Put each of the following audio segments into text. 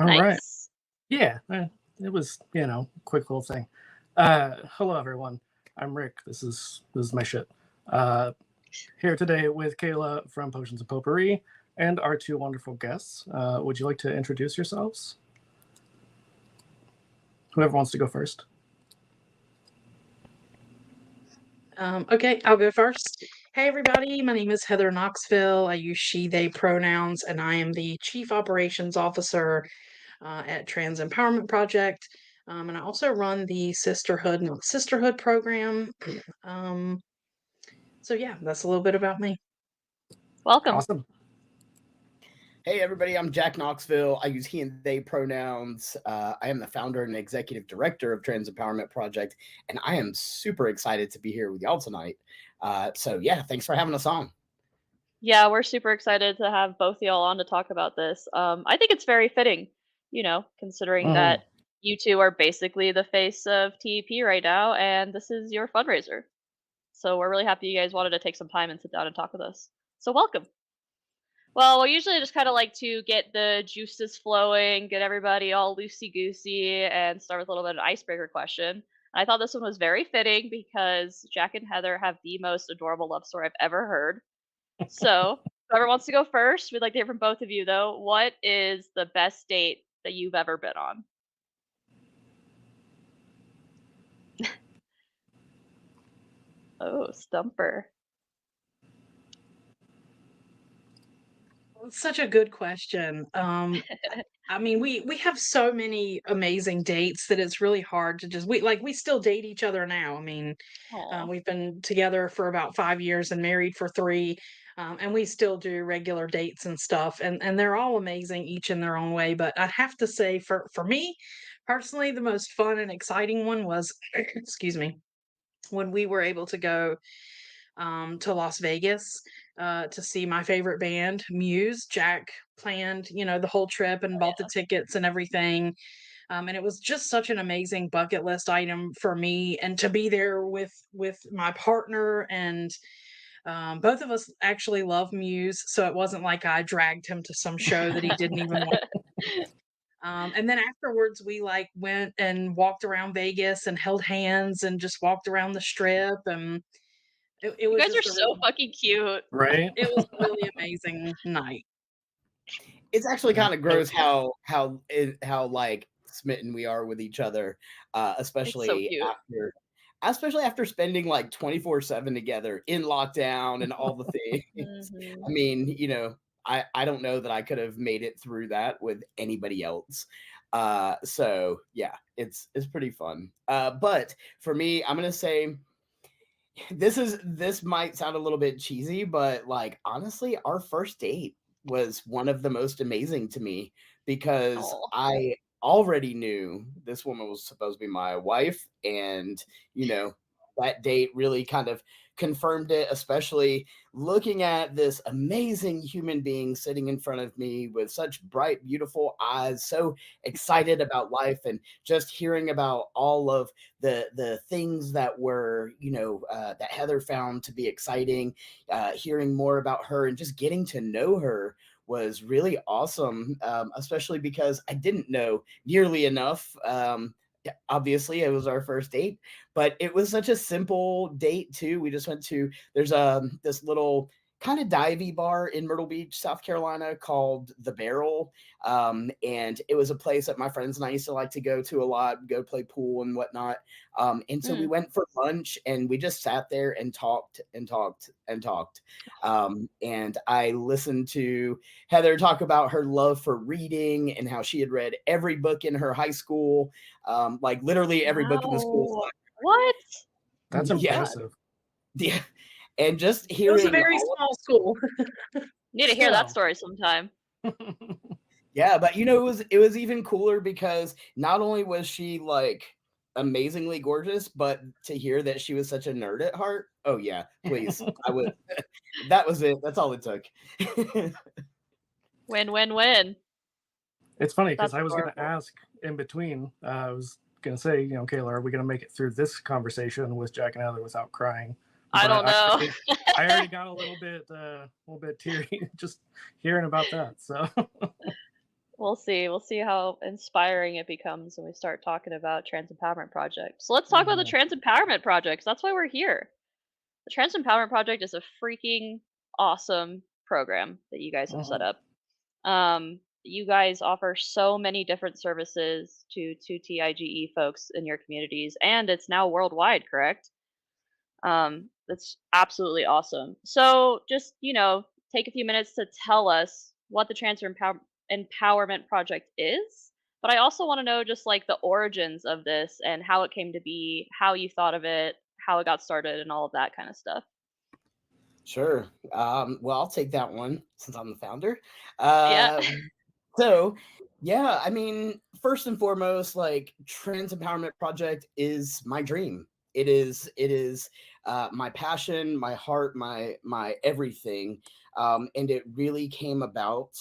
All right. Nice. Yeah, it was, a quick little thing. Hello everyone. I'm Rick. This is my shit. Uh, Here today with Kayla from Potions of Potpourri and our two wonderful guests. Would you like to introduce yourselves? Whoever wants to go first. Okay, I'll go first. Hey, everybody. My name is Heather Knoxville. I use she, they pronouns, and I am the Chief Operations Officer at Trans Empowerment Project. And I also run the Sisterhood Not Sisterhood program. Um, so, yeah, that's a little bit about me. Welcome. Awesome. Hey everybody, I'm Jack Knoxville. I use he and they pronouns. I am the founder and executive director of Trans Empowerment Project, and I am super excited to be here with y'all tonight. So yeah, thanks for having us on. Yeah, we're super excited to have both y'all on to talk about this. I think it's very fitting, considering Mm. that you two are basically the face of TEP right now, and this is your fundraiser. So we're really happy you guys wanted to take some time and sit down and talk with us. So welcome. Well, we usually just kind of like to get the juices flowing, get everybody all loosey goosey, and start with a little bit of an icebreaker question. I thought this one was very fitting because Jack and Heather have the most adorable love story I've ever heard. So, whoever wants to go first, we'd like to hear from both of you, though. What is the best date that you've ever been on? Oh, Stumper. It's such a good question. I mean, we have so many amazing dates that it's really hard to just we still date each other now. I mean, Aw. we've been together for about 5 years and married for 3, and we still do regular dates and stuff, and they're all amazing, each in their own way. But I'd have to say, for me personally, the most fun and exciting one was, excuse me, when we were able to go to Las Vegas to see my favorite band, Muse. Jack planned, the whole trip and bought the tickets and everything. And it was just such an amazing bucket list item for me, and to be there with my partner. And both of us actually love Muse, so it wasn't like I dragged him to some show that he didn't even want. And then afterwards, we like went and walked around Vegas and held hands and just walked around the strip, and it You was guys are just a so really, fucking cute. Right? it was a really amazing night. It's actually Yeah. kind of gross how like smitten we are with each other, It's so cute. especially after spending like 24/7 together in lockdown and all the things. Hmm. I mean, I don't know that I could have made it through that with anybody else. So yeah, it's pretty fun. But for me, I'm gonna say this might sound a little bit cheesy, but like honestly, our first date was one of the most amazing to me because Oh, I already knew this woman was supposed to be my wife, and you know that date really kind of confirmed it, especially looking at this amazing human being sitting in front of me with such bright beautiful eyes, so excited about life, and just hearing about all of the things that were that Heather found to be exciting, hearing more about her and just getting to know her was really awesome, especially because I didn't know nearly enough. Obviously, it was our first date, but it was such a simple date too. We just went to there's this little kind of divey bar in Myrtle Beach, South Carolina called The Barrel. And it was a place that my friends and I used to like to go to a lot, go play pool and whatnot. And so we mm. went for lunch and we just sat there and talked and talked and talked. And I listened to Heather talk about her love for reading and how she had read every book in her high school, like literally every book in the school. Wow. What? That's Oh my Yeah, god. impressive. yeah. And just It was a hearing very all small school. Need to hear that Still. story sometime. Yeah, but it was even cooler because not only was she like amazingly gorgeous, but to hear that she was such a nerd at heart. Oh yeah, please. I would that was it. That's all it took. Win, win, win. It's funny because That's I was going to adorable. ask in between. I was going to say, Kayla, are we going to make it through this conversation with Jack and Heather without crying? I But don't know. I already got a little bit teary just hearing about that. So We'll see. We'll see how inspiring it becomes when we start talking about Trans Empowerment Project. So let's talk about the Yeah. Trans Empowerment Project. 'Cause that's why we're here. The Trans Empowerment Project is a freaking awesome program that you guys have set Mhm. up. You guys offer so many different services to TIGE folks in your communities, and it's now worldwide, correct? That's absolutely awesome. So just, take a few minutes to tell us what the Empowerment Project is. But I also want to know just like the origins of this and how it came to be, how you thought of it, how it got started, and all of that kind of stuff. Sure. Well, I'll take that one since I'm the founder. Yeah. So, yeah, I mean, first and foremost, like Trans Empowerment Project is my dream. It is my passion, my heart, my everything, and it really came about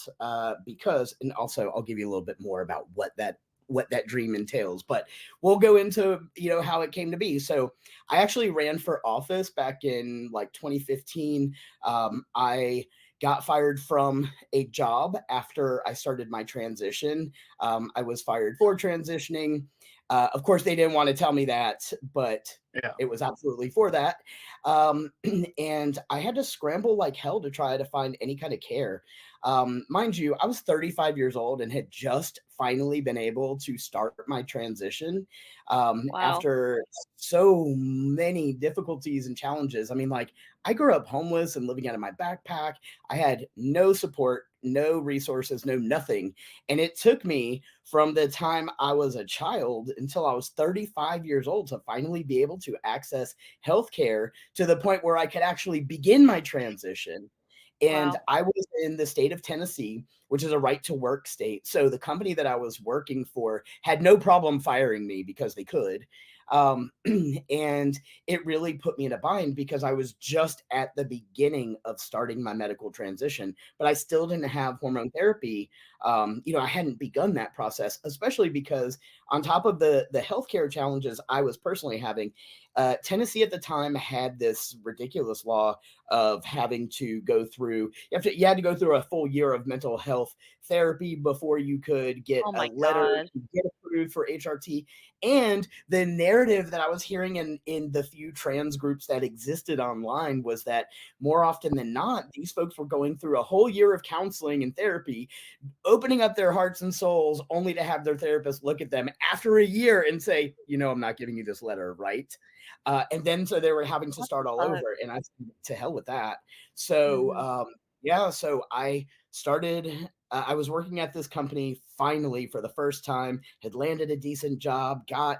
because, and also I'll give you a little bit more about what that dream entails, but we'll go into how it came to be. So, I actually ran for office back in like 2015. I got fired from a job after I started my transition. I was fired for transitioning. Of course, they didn't want to tell me that, but Yeah. it was absolutely for that. Um, and I had to scramble like hell to try to find any kind of care. Mind you, I was 35 years old and had just finally been able to start my transition Wow. after so many difficulties and challenges. I mean, like, I grew up homeless and living out of my backpack. I had no support, no resources, no nothing. And it took me from the time I was a child until I was 35 years old to finally be able to access healthcare to the point where I could actually begin my transition. And Wow. I was in the state of Tennessee, which is a right to work state. So the company that I was working for had no problem firing me because they could. And it really put me in a bind because I was just at the beginning of starting my medical transition, but I still didn't have hormone therapy. I hadn't begun that process, especially because on top of the healthcare challenges I was personally having, Tennessee at the time had this ridiculous law of having to go through you had to go through a full year of mental health therapy before you could get Oh a my letter God. to get approved for HRT. And the narrative that I was hearing in the few trans groups that existed online was that more often than not, these folks were going through a whole year of counseling and therapy, opening up their hearts and souls, only to have their therapist look at them after a year and say, I'm not giving you this letter, right? And then so they were having to What start all the fuck? over. And I said, to hell with that. So, Mhm. yeah, so I started. I was working at this company finally for the first time. Had landed a decent job, got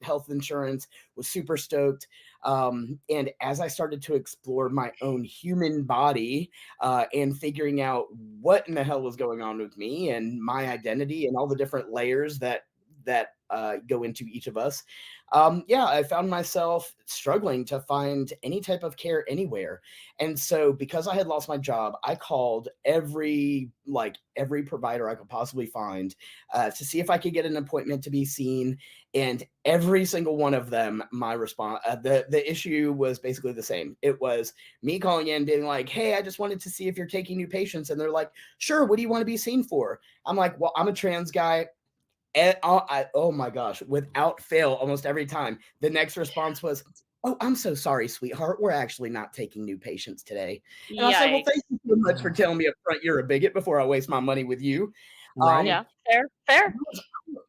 health insurance, was super stoked. And as I started to explore my own human body and figuring out what in the hell was going on with me and my identity and all the different layers that go into each of us. Yeah, I found myself struggling to find any type of care anywhere. And so because I had lost my job, I called every provider I could possibly find to see if I could get an appointment to be seen. And every single one of them, my response, the issue was basically the same. It was me calling in being like, hey, I just wanted to see if you're taking new patients. And they're like, sure, what do you want to be seen for? I'm like, well, I'm a trans guy. And oh my gosh, without fail, almost every time, the next response was, "Oh, I'm so sorry, sweetheart. We're actually not taking new patients today." And I said, "Well, thank Yikes. you so much for Mhm. telling me up front you're a bigot before I waste my money with you." Right. Um, Yeah. Fair. Fair.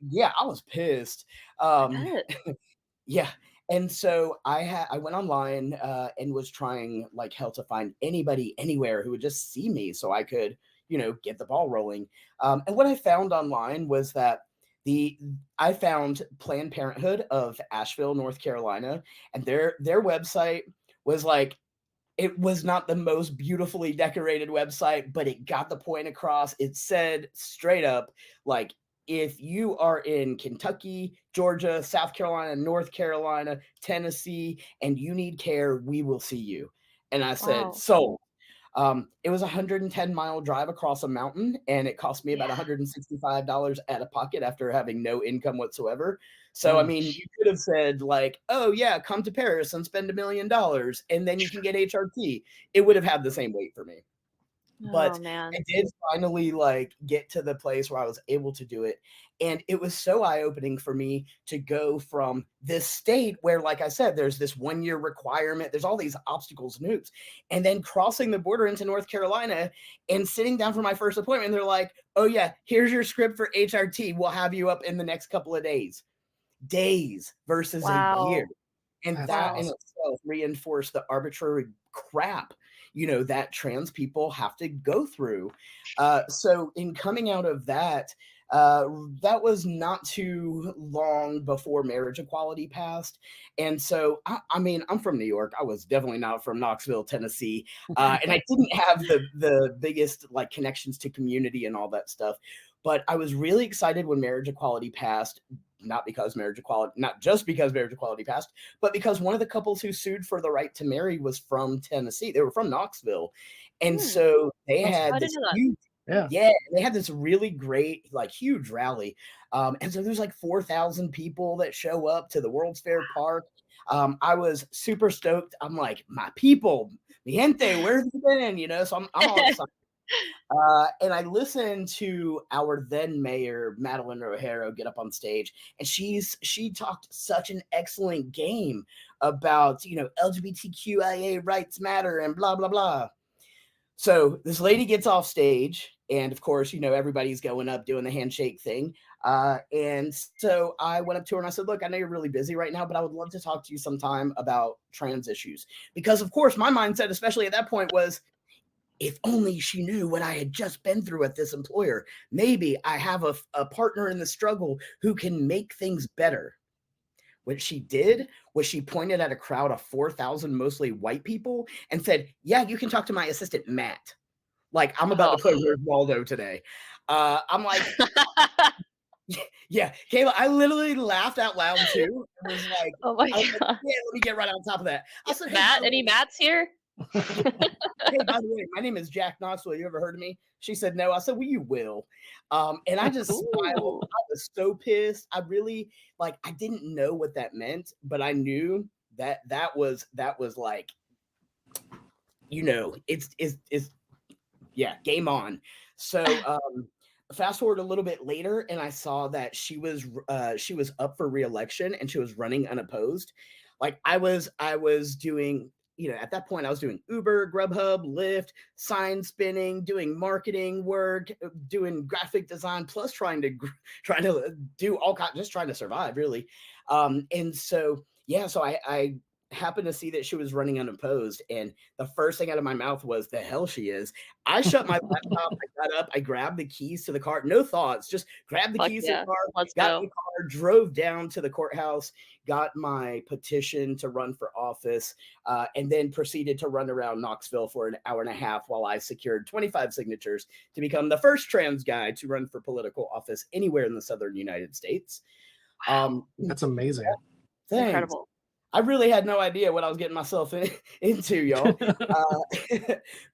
yeah, I was pissed. I Um, bet. yeah. And so I went online and was trying like hell to find anybody anywhere who would just see me so I could, get the ball rolling. And what I found online was that the I found Planned Parenthood of Asheville, North Carolina, and their website was like it was not the most beautifully decorated website, but it got the point across. It said straight up, like, if you are in Kentucky, Georgia, South Carolina, North Carolina, Tennessee, and you need care, we will see you. And I said, Wow. sold. It was a 110-mile drive across a mountain, and it cost me about Yeah. $165 out of pocket after having no income whatsoever. So, I Mm. mean, you could have said, like, oh, yeah, come to Paris and spend $1 million, and then you can get HRT. It would have had the same weight for me. But Oh man. I did finally like get to the place where I was able to do it. And it was so eye-opening for me to go from this state where, like I said, there's this 1-year requirement, there's all these obstacles and hoops, and then crossing the border into North Carolina and sitting down for my first appointment. They're like, oh yeah, here's your script for HRT. We'll have you up in the next couple of days versus a year. Wow. And That's that in awesome. itself reinforced the arbitrary crap, that trans people have to go through. So in coming out of that, that was not too long before marriage equality passed. And so, I mean, I'm from New York. I was definitely not from Knoxville, Tennessee. And I didn't have the biggest like connections to community and all that stuff. But I was really excited when marriage equality passed, not just because marriage equality passed, but because one of the couples who sued for the right to marry was from Tennessee. They were from Knoxville. And Hmm. so they That's had I this didn't know that. huge, Yeah. they had this really great, like huge rally. And so there's like 4,000 people that show up to the World's Fair Park. I was super stoked. I'm like, my people, mi gente, where have you been? So I'm all excited. And I listened to our then mayor, Madeline Rojero, get up on stage, and she talked such an excellent game about, LGBTQIA rights matter and blah, blah, blah. So this lady gets off stage, and of course, everybody's going up doing the handshake thing. And so I went up to her and I said, look, I know you're really busy right now, but I would love to talk to you sometime about trans issues. Because of course, my mindset, especially at that point, was, if only she knew what I had just been through at this employer. Maybe I have a partner in the struggle who can make things better. What she did was she pointed at a crowd of 4,000 mostly white people and said, yeah, you can talk to my assistant, Matt. Like, I'm about to play Where's Waldo today. I'm like, yeah, Kayla, I literally laughed out loud too. It was like, Oh my I was like, god. yeah, let me get right on top of that. I said, hey, Matt, any Matts here? hey, by the way, my name is Jack Knoxville. You ever heard of me? She said, no. I said, well, you will. And I just smiled. Ooh. I was so pissed. I really, I didn't know what that meant, but I knew that was like, it's yeah, game on. So, fast forward a little bit later, and I saw that she was up for re-election and she was running unopposed. Like I was doing, at that point I was doing Uber, Grubhub, Lyft, sign spinning, doing marketing work, doing graphic design, plus trying to do all kinds, just trying to survive really. And so yeah, so I happened to see that she was running unopposed, and the first thing out of my mouth was, the hell she is. I shut my laptop, I got up, I grabbed the keys to the car, no thoughts, just grabbed the Fuck keys to yeah. the car, Let's got go. in the car, drove down to the courthouse, got my petition to run for office, and then proceeded to run around Knoxville for an hour and a half while I secured 25 signatures to become the first trans guy to run for political office anywhere in the southern United States. That's amazing. Thanks. Incredible. I really had no idea what I was getting myself into, y'all.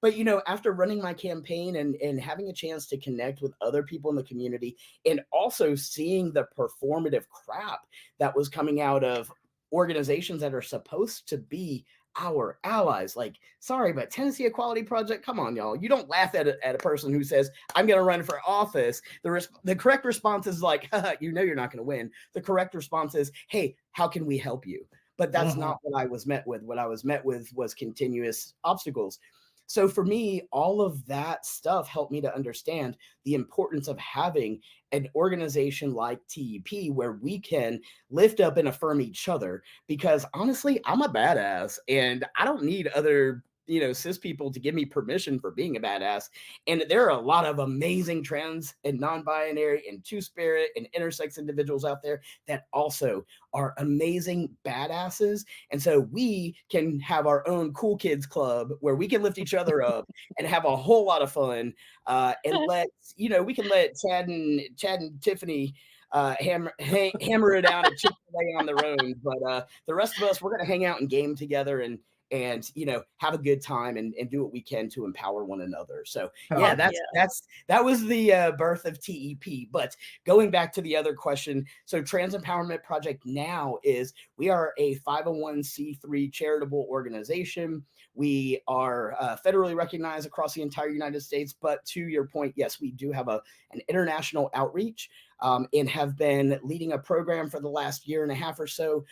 But, after running my campaign and having a chance to connect with other people in the community, and also seeing the performative crap that was coming out of organizations that are supposed to be our allies. Like, sorry, but Tennessee Equality Project, come on, y'all. You don't laugh at a person who says, I'm going to run for office. The correct response is like, you're not going to win. The correct response is, hey, how can we help you? But that's not what I was met with. What I was met with was continuous obstacles. So for me, all of that stuff helped me to understand the importance of having an organization like TEP where we can lift up and affirm each other. Because honestly, I'm a badass and I don't need other cis people to give me permission for being a badass. And there are a lot of amazing trans and non-binary and two-spirit and intersex individuals out there that also are amazing badasses. And so we can have our own cool kids club where we can lift each other up and have a whole lot of fun. And we can let Chad and Tiffany hammer it out at Chick-fil-A on their own. But the rest of us, we're going to hang out and game together. and have a good time and do what we can to empower one another. So Oh, yeah, yeah. that was the birth of TEP. But going back to the other question, so Trans Empowerment Project now is, we are a 501c3 charitable organization. We are federally recognized across the entire United States, but to your point, yes, we do have an international outreach, and have been leading a program for the last year and a half or so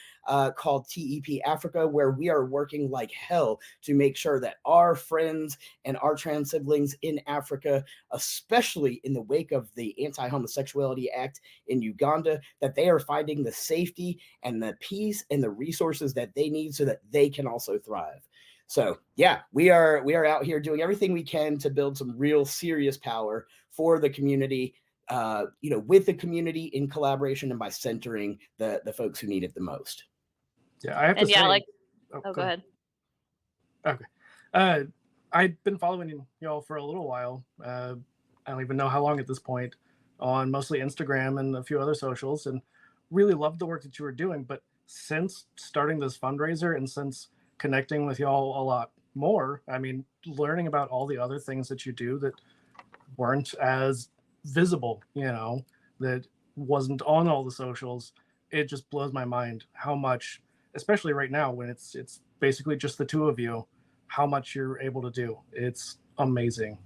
called TEP Africa, where we are working like hell to make sure that our friends and our trans siblings in Africa, especially in the wake of the Anti-Homosexuality Act in Uganda, that they are finding the safety and the peace and the resources that they need so that they can also thrive. So yeah, we are out here doing everything we can to build some real serious power for the community, with the community in collaboration and by centering the folks who need it the most. Yeah, I have to And yeah, say. like, Oh, go ahead. Okay. I've been following y'all for a little while. I don't even know how long at this point, on mostly Instagram and a few other socials, and really loved the work that you were doing. But since starting this fundraiser and since connecting with y'all a lot more, I mean, learning about all the other things that you do that weren't as visible, that wasn't on all the socials, it just blows my mind how much, especially right now when it's basically just the two of you, how much you're able to do. It's amazing.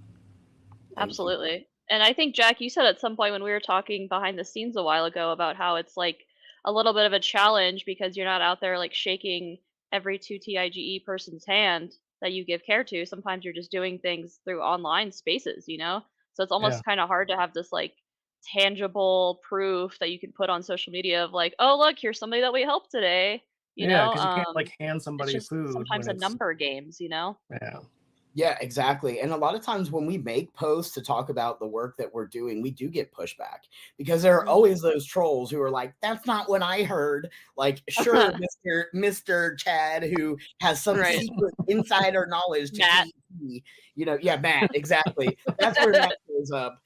Absolutely. And I think, Jack, you said at some point when we were talking behind the scenes a while ago about how it's like a little bit of a challenge because you're not out there like shaking every 2TIGE person's hand that you give care to. Sometimes you're just doing things through online spaces, So it's Yeah. almost kind of hard to have this like tangible proof that you can put on social media of like, oh, look, here's somebody that we helped today. Yeah, because you can't like hand It's somebody just food when sometimes a it's number games, yeah. Yeah, exactly. And a lot of times when we make posts to talk about the work that we're doing, we do get pushback, because there are always those trolls who are like, that's not what I heard. Like, sure, Mr. Chad, who has some Right. secret insider knowledge to Matt. TEP, yeah, Matt, exactly. That's where Matt shows up.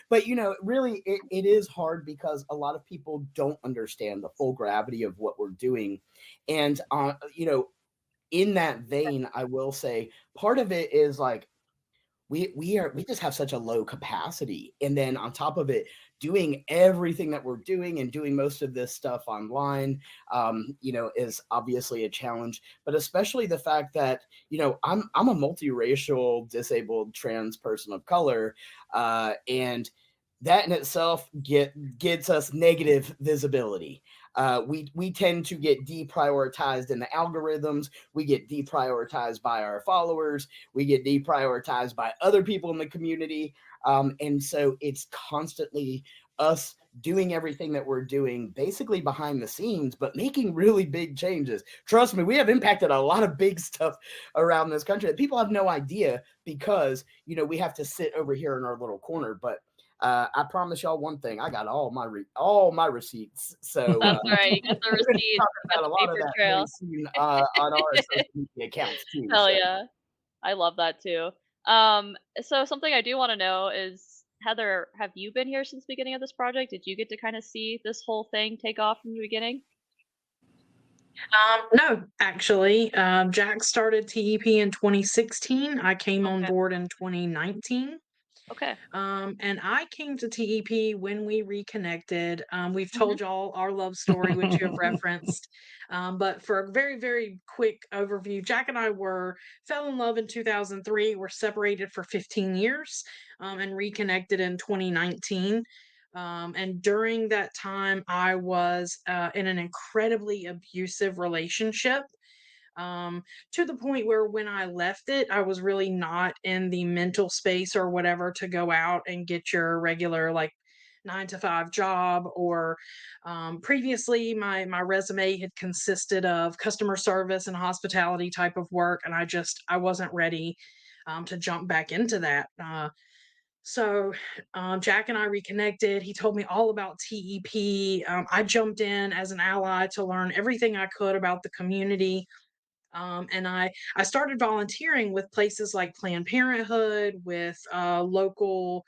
But, really, it is hard because a lot of people don't understand the full gravity of what we're doing. And, in that vein, I will say part of it is like we just have such a low capacity, and then on top of it, doing everything that we're doing and doing most of this stuff online, is obviously a challenge. But especially the fact that I'm a multiracial, disabled, trans person of color, and that in itself gets us negative visibility. We tend to get deprioritized in the algorithms. We get deprioritized by our followers. We get deprioritized by other people in the community. And so it's constantly us doing everything that we're doing basically behind the scenes, but making really big changes. Trust me, we have impacted a lot of big stuff around this country that people have no idea, because, we have to sit over here in our little corner. But I promise y'all one thing: I got all my receipts. So That's right. You got the we're going to receipts. talk Got about the a lot of paper that trail. very soon on our social media accounts too. Hell So. yeah. I love that too. So something I do want to know is, Heather, have you been here since the beginning of this project? Did you get to kind of see this whole thing take off from the beginning? No, actually, Jack started TEP in 2016. I came on Okay. board in 2019. Okay. And I came to TEP when we reconnected. We've told y'all our love story, which you have referenced. But for a very, very quick overview, Jack and I fell in love in 2003. We're separated for 15 years, and reconnected in 2019. And during that time, I was in an incredibly abusive relationship, to the point where when I left it, I was really not in the mental space or whatever to go out and get your regular like 9 to 5 job. Or previously, my resume had consisted of customer service and hospitality type of work, and I wasn't ready to jump back into that. So Jack and I reconnected. He told me all about TEP. I jumped in as an ally to learn everything I could about the community. And I started volunteering with places like Planned Parenthood, with local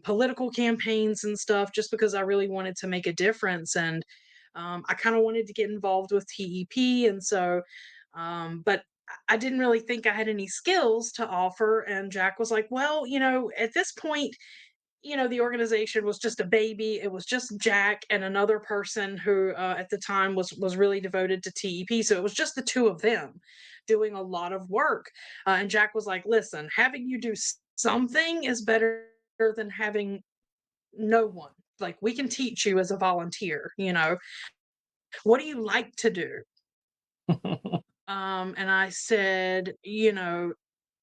political campaigns and stuff, just because I really wanted to make a difference. And I kind of wanted to get involved with TEP, and so, but I didn't really think I had any skills to offer. And Jack was like, well, at this point, the organization was just a baby. It was just Jack and another person who at the time was really devoted to TEP. So it was just the two of them doing a lot of work. And Jack was like, listen, having you do something is better than having no one. Like, we can teach you as a volunteer. What do you like to do? And I said,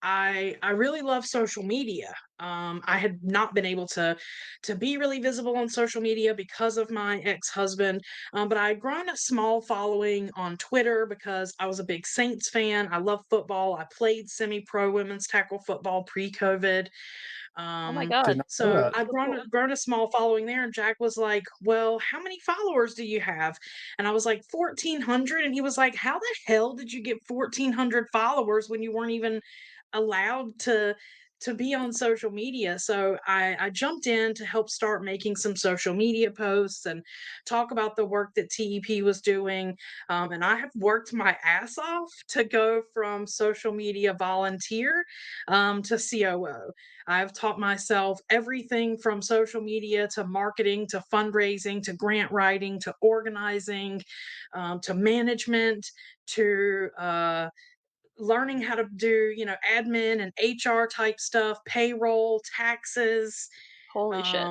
I really love social media. I had not been able to be really visible on social media because of my ex-husband, but I had grown a small following on Twitter because I was a big Saints fan. I love football. I played semi-pro women's tackle football pre-COVID. Oh my Um, Did god. not know so that. I've So cool. grown a small following there, and Jack was like, "Well, how many followers do you have?" And I was like, 1,400. And he was like, "How the hell did you get 1,400 followers when you weren't even allowed to be on social media?" So I jumped in to help start making some social media posts and talk about the work that TEP was doing. And I have worked my ass off to go from social media volunteer to COO. I've taught myself everything from social media to marketing to fundraising to grant writing to organizing, to management, to learning how to do admin and HR type stuff, payroll, taxes, Holy shit.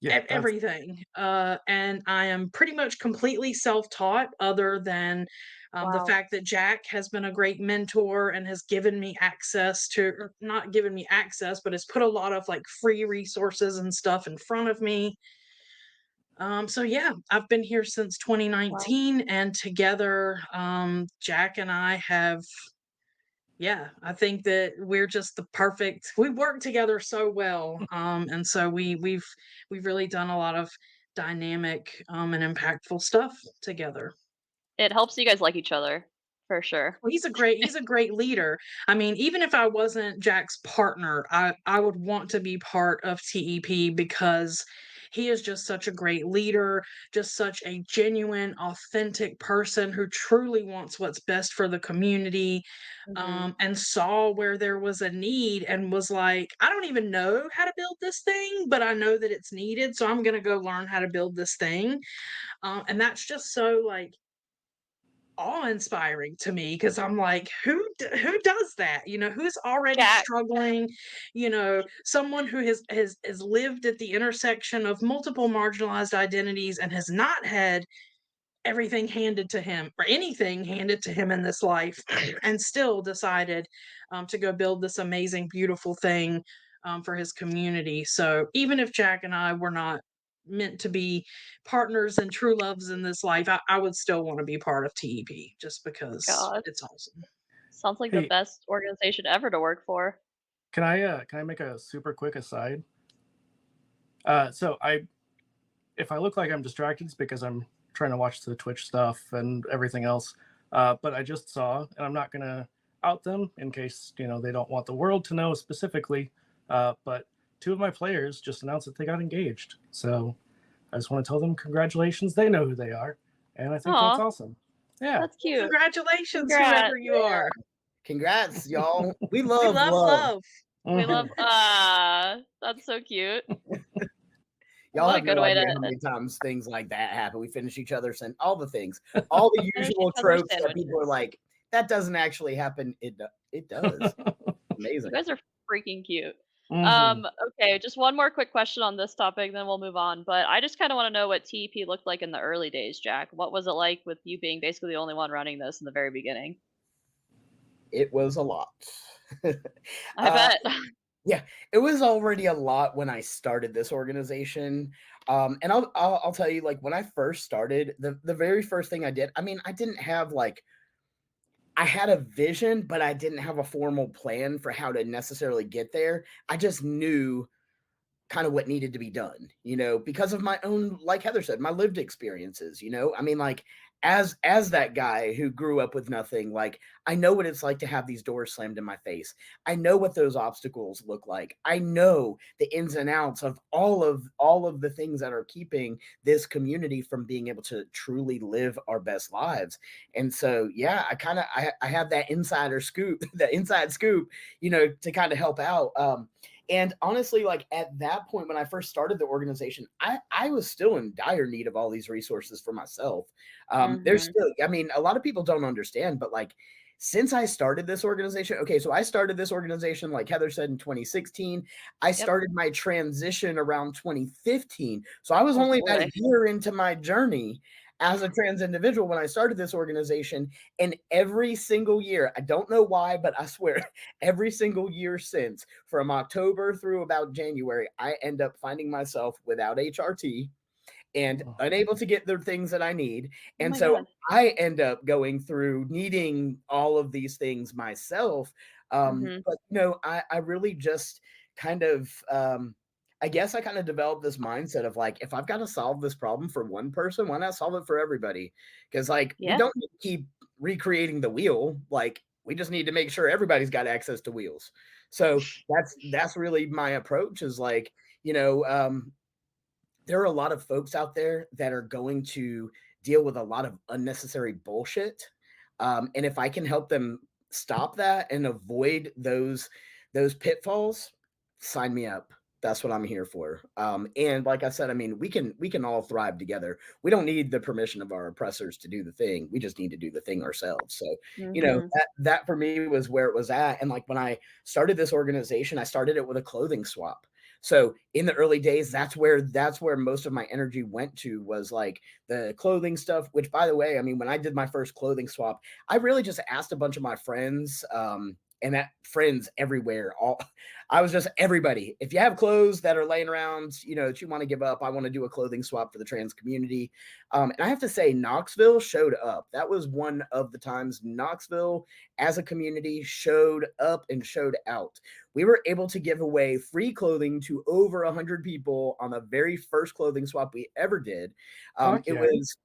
Yeah, that's everything. And I am pretty much completely self-taught, other than the Wow. fact that Jack has been a great mentor and has given me access to, or not given me access, but has put a lot of like free resources and stuff in front of me. So yeah, I've been here since Wow. 2019, and together, Jack and I have, yeah, I think that we're just the perfect, we work together so well. And so we've really done a lot of dynamic and impactful stuff together. It helps you guys like each other, for sure. Well, he's a great leader. I mean, even if I wasn't Jack's partner, I would want to be part of TEP because he is just such a great leader, just such a genuine, authentic person who truly wants what's best for the community, Mhm. and saw where there was a need and was like, I don't even know how to build this thing, but I know that it's needed, so I'm gonna go learn how to build this thing. And that's just so like awe-inspiring to me, because I'm like, who does that? Who's already Jack. struggling? Someone who has lived at the intersection of multiple marginalized identities and has not had everything handed to him or anything handed to him in this life, and still decided to go build this amazing, beautiful thing for his community. So even if Jack and I were not meant to be partners and true loves in this life, I would still want to be part of TEP just because God. it's awesome. Sounds like the Hey, best organization ever to work for. can I make a super quick aside? So if I look like I'm distracted, it's because I'm trying to watch the Twitch stuff and everything else. But I just saw, and I'm not gonna out them in case they don't want the world to know specifically. But two of my players just announced that they got engaged. So I just want to tell them congratulations. They know who they are, and I think that's Aw, awesome. Yeah. that's cute. Congratulations, Congrats. whoever you are. Congrats, y'all. We We love love love. love. We Mhm. love that's so cute. Y'all What a have good no way idea to how many times things like that happen. We finish each other and all the things, all the finish usual each other's tropes that people are sandwiches. like, that doesn't actually happen. It does. You Amazing. guys are freaking cute. Mhm. Okay, just one more quick question on this topic, then we'll move on. But I just kind of want to know what TEP looked like in the early days, Jack. What was it like with you being basically the only one running this in the very beginning? It was a lot. I bet. Yeah, it was already a lot when I started this organization. And I'll tell you, like when I first started, the very first thing I did, I mean, I didn't have like I had a vision, but I didn't have a formal plan for how to necessarily get there. I just knew kind of what needed to be done, because of my own, like Heather said, my lived experiences, I mean, like, as that guy who grew up with nothing, like, I know what it's like to have these doors slammed in my face. I know what those obstacles look like. I know the ins and outs of all of the things that are keeping this community from being able to truly live our best lives. And so, yeah, I have that insider scoop, that inside scoop, to kind of help out. And honestly, like, at that point, when I first started the organization, I was still in dire need of all these resources for myself. There's still, I mean, a lot of people don't understand, but like, since I started this organization, okay, so I started this organization, like Heather said, in 2016. I started my transition around 2015. So I was only about a year into my journey as a trans individual when I started this organization. And every single year, I don't know why, but I swear, every single year since, from October through about January, I end up finding myself without HRT and unable to get the things that I need. And so I end up going through needing all of these things myself. But I really just kind of, I guess I kind of developed this mindset of like, if I've got to solve this problem for one person, why not solve it for everybody? Because like, we don't need to keep recreating the wheel. Like, we just need to make sure everybody's got access to wheels. So that's really my approach, is like, there are a lot of folks out there that are going to deal with a lot of unnecessary bullshit. And if I can help them stop that and avoid those pitfalls, sign me up. That's what I'm here for. And like I said, I mean, we can all thrive together. We don't need the permission of our oppressors to do the thing. We just need to do the thing ourselves. So, that for me was where it was at. And like, when I started this organization, I started it with a clothing swap. So in the early days, that's where most of my energy went to, was like the clothing stuff, which, by the way, I mean, when I did my first clothing swap, I really just asked a bunch of my friends, and that friends everywhere. I was just, everybody, if you have clothes that are laying around, that you want to give up, I want to do a clothing swap for the trans community. And I have to say, Knoxville showed up. That was one of the times Knoxville as a community showed up and showed out. We were able to give away free clothing to over 100 people on the very first clothing swap we ever did. It was,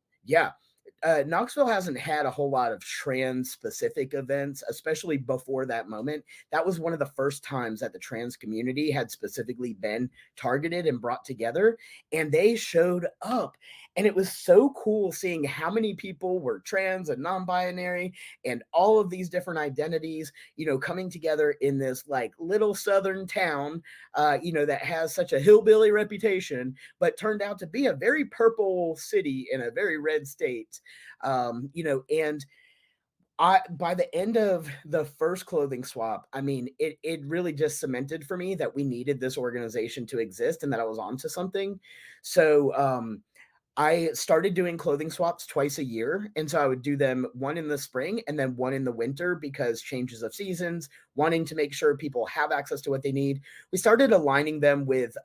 Knoxville hasn't had a whole lot of trans specific events, especially before that moment. That was one of the first times that the trans community had specifically been targeted and brought together, and they showed up. And it was so cool seeing how many people were trans and non-binary and all of these different identities, coming together in this like little southern town, that has such a hillbilly reputation, but turned out to be a very purple city in a very red state. And by the end of the first clothing swap, I mean, it really just cemented for me that we needed this organization to exist and that I was onto something. So, I started doing clothing swaps twice a year. And so I would do them one in the spring and then one in the winter, because changes of seasons, wanting to make sure people have access to what they need. We started aligning them with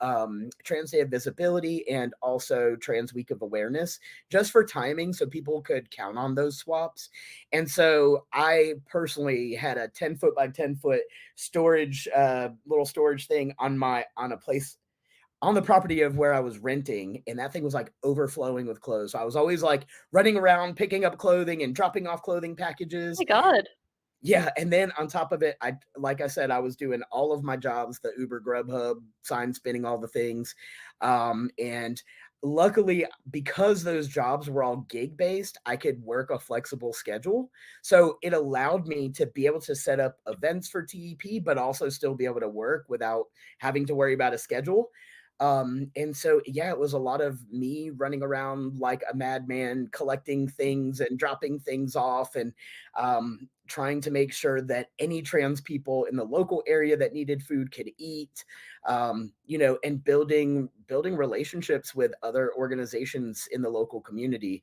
Trans Day of Visibility and also Trans Week of Awareness, just for timing, so people could count on those swaps. And so I personally had a 10-foot by 10-foot storage, little storage thing on a place on the property of where I was renting, and that thing was like overflowing with clothes. So I was always like running around, picking up clothing and dropping off clothing packages. Oh my God. Yeah. And then on top of it, like I said, I was doing all of my jobs, the Uber, Grubhub, sign spinning, all the things. And luckily, because those jobs were all gig based, I could work a flexible schedule. So it allowed me to be able to set up events for TEP, but also still be able to work without having to worry about a schedule. And so, yeah, it was a lot of me running around like a madman, collecting things and dropping things off, and trying to make sure that any trans people in the local area that needed food could eat, and building relationships with other organizations in the local community.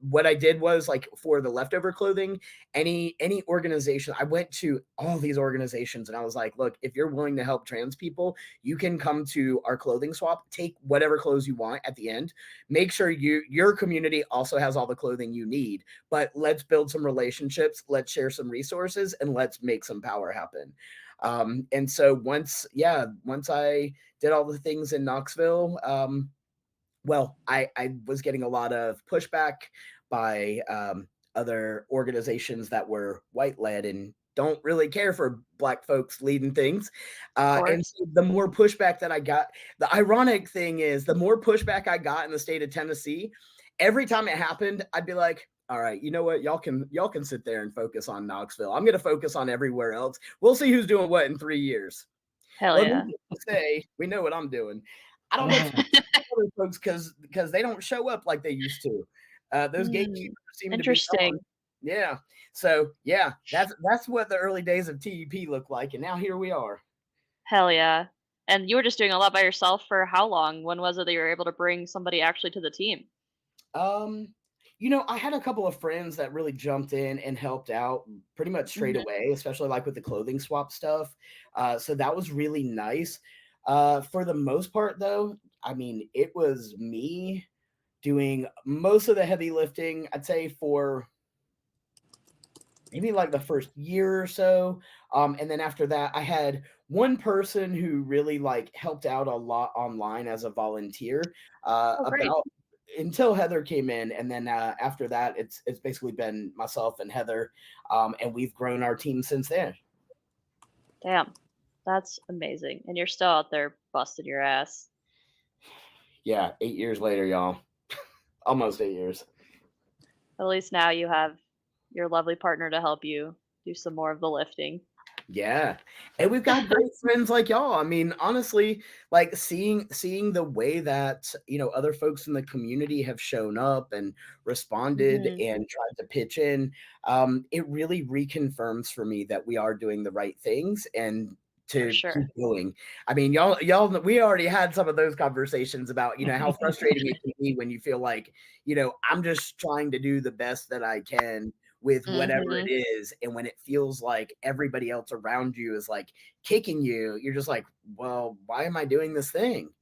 What I did was, like, for the leftover clothing, any organization, I went to all these organizations and I was like, look, if you're willing to help trans people, you can come to our clothing swap, take whatever clothes you want at the end, make sure your community also has all the clothing you need, but let's build some relationships, let's share some resources, and let's make some power happen. And so once I did all the things in Knoxville, well, I was getting a lot of pushback by other organizations that were white led and don't really care for Black folks leading things. Of And course. so the more pushback that I got, the ironic thing is the more pushback I got in the state of Tennessee, every time it happened, I'd be like, all right, you know what? Y'all can sit there and focus on Knoxville. I'm going to focus on everywhere else. We'll see who's doing what in 3 years. Hell Well, yeah. needless to say, we know what I'm doing. I don't know if other folks because they don't show up like they used to. Those gatekeepers seem to be Interesting. gone. Yeah. So yeah, that's what the early days of TEP looked like, and now here we are. Hell yeah. And you were just doing a lot by yourself for how long? When was it that you were able to bring somebody actually to the team? Um, I had a couple of friends that really jumped in and helped out pretty much straight Mhm. away, especially like with the clothing swap stuff. So that was really nice. For the most part, though, I mean, it was me doing most of the heavy lifting, I'd say, for maybe like the first year or so. And then after that, I had one person who really like helped out a lot online as a volunteer Oh, great. about until Heather came in, and then after that, it's basically been myself and Heather, and we've grown our team since then. Damn. That's amazing. And you're still out there busting your ass. Yeah, 8 years later, y'all, almost 8 years. At least now you have your lovely partner to help you do some more of the lifting. Yeah. And we've got great friends like y'all. I mean, honestly, like seeing the way that, other folks in the community have shown up and responded Mhm. and tried to pitch in, it really reconfirms for me that we are doing the right things and For to sure. keep going. I mean, y'all, we already had some of those conversations about, how frustrating it can be when you feel like, I'm just trying to do the best that I can with whatever it Mhm. is. And when it feels like everybody else around you is like kicking you, you're just like, well, why am I doing this thing?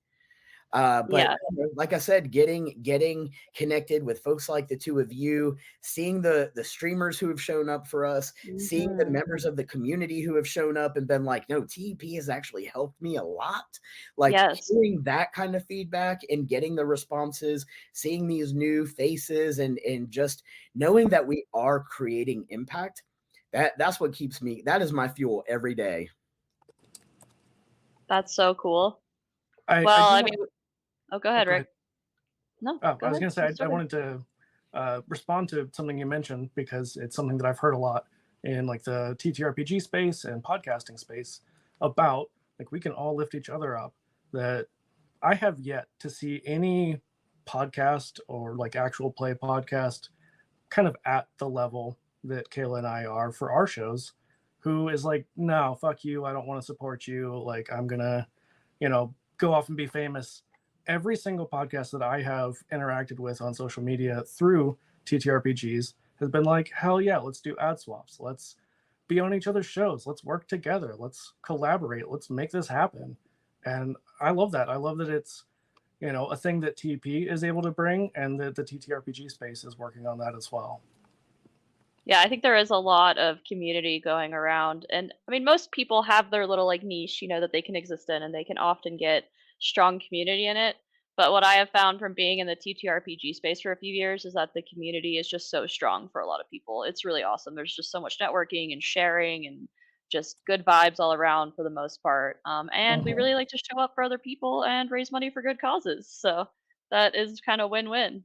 But Yeah. like I said, getting connected with folks like the two of you, seeing the streamers who have shown up for us, seeing the Mhm. members of the community who have shown up and been like, no, TEP has actually helped me a lot. Like Yes. hearing that kind of feedback and getting the responses, seeing these new faces and just knowing that we are creating impact. That's what keeps me. That is my fuel every day. That's so cool. I Well, do I want. mean, oh, go Oh, ahead, go ahead. Rick. No, Oh, go I was ahead. going to say, You I started. wanted to respond to something you mentioned because it's something that I've heard a lot in like the TTRPG space and podcasting space about like we can all lift each other up. That I have yet to see any podcast or like actual play podcast kind of at the level that Kayla and I are for our shows, who is like, no, fuck you. I don't want to support you. Like, I'm going to, go off and be famous. Every single podcast that I have interacted with on social media through TTRPGs has been like, hell yeah, let's do ad swaps. Let's be on each other's shows. Let's work together. Let's collaborate. Let's make this happen. And I love that. I love that it's, a thing that TP is able to bring and that the TTRPG space is working on that as well. Yeah, I think there is a lot of community going around. And I mean, most people have their little like niche, that they can exist in and they can often get strong community in it. But what I have found from being in the TTRPG space for a few years is that the community is just so strong for a lot of people. It's really awesome. There's just so much networking and sharing and just good vibes all around for the most part. And we Mhm. really like to show up for other people and raise money for good causes. So that is kind of win-win.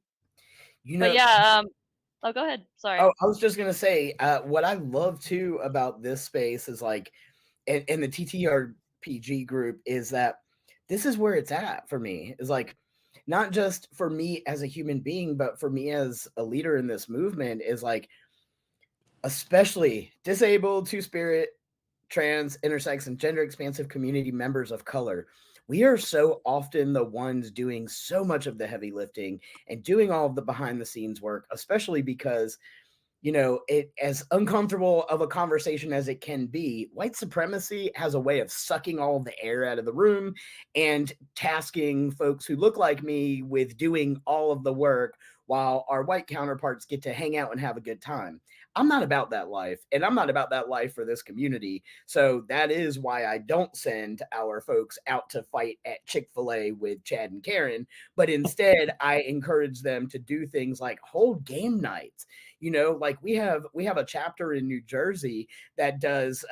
You But know, yeah, oh, go ahead. Sorry. Oh, I was just gonna say, what I love too about this space is like, and the TTRPG group is that this is where it's at for me. Is like, not just for me as a human being, but for me as a leader in this movement. Is like, especially disabled, two-spirit, trans, intersex, and gender expansive community members of color. We are so often the ones doing so much of the heavy lifting and doing all of the behind the scenes work, especially because it as uncomfortable of a conversation as it can be, white supremacy has a way of sucking all of the air out of the room and tasking folks who look like me with doing all of the work while our white counterparts get to hang out and have a good time. I'm not about that life, and I'm not about that life for this community. So that is why I don't send our folks out to fight at Chick-fil-A with Chad and Karen, but instead I encourage them to do things like hold game nights. You know, like we have a chapter in New Jersey that does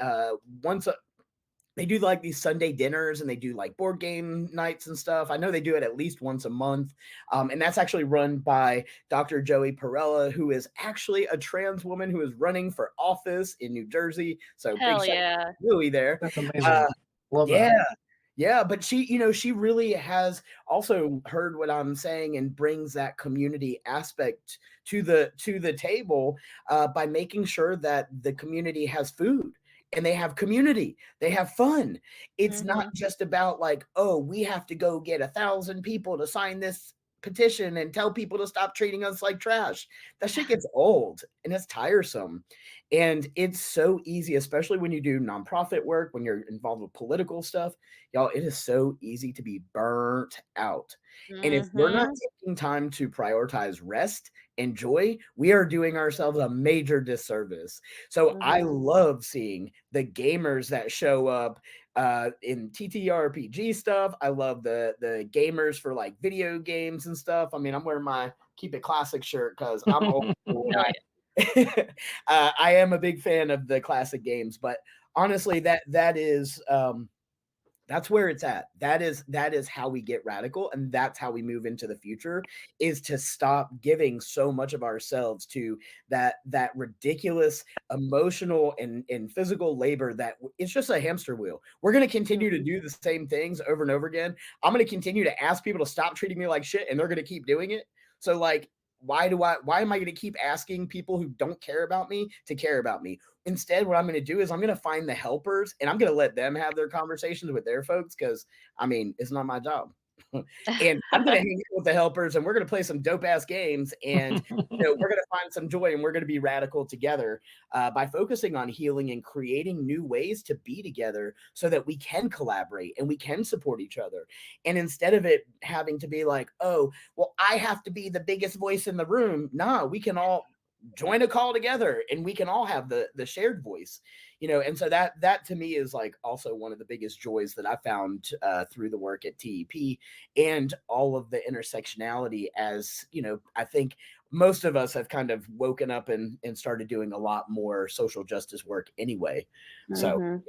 they do like these Sunday dinners and they do like board game nights and stuff. I know they do it at least once a month. And that's actually run by Dr. Joey Perella, who is actually a trans woman who is running for office in New Jersey. So big Hell shout out yeah. to Joey there. That's amazing. Love Yeah. that. Yeah, but she, you know, she really has also heard what I'm saying and brings that community aspect to the table by making sure that the community has food and they have community, they have fun. It's not just about like, oh, we have to go get 1,000 people to sign this petition and tell people to stop treating us like trash. That shit gets old and it's tiresome. And it's so easy, especially when you do nonprofit work, when you're involved with political stuff. Y'all, it is so easy to be burnt out. And if we're not taking time to prioritize rest and joy, we are doing ourselves a major disservice. So I love seeing the gamers that show up in TTRPG stuff. I love the gamers for like video games and stuff. I mean, I'm wearing my Keep It Classic shirt because I'm old school. I am a big fan of the classic games, but honestly, that is that's where it's at. That is how we get radical, and that's how we move into the future, is to stop giving so much of ourselves to that ridiculous emotional and physical labor that it's just a hamster wheel. We're going to continue to do the same things over and over again. I'm going to continue to ask people to stop treating me like shit, and they're going to keep doing it. So like, why am I going to keep asking people who don't care about me to care about me? Instead, what I'm going to do is I'm going to find the helpers and I'm going to let them have their conversations with their folks because, I mean, it's not my job. And I'm going to hang out with the helpers and we're going to play some dope ass games and we're going to find some joy and we're going to be radical together by focusing on healing and creating new ways to be together so that we can collaborate and we can support each other. And instead of it having to be like, oh, well, I have to be the biggest voice in the room. Nah, we can all join a call together and we can all have the shared voice, you know. And so that to me is like also one of the biggest joys that I found through the work at TEP and all of the intersectionality. As you know, I think most of us have kind of woken up and started doing a lot more social justice work anyway. So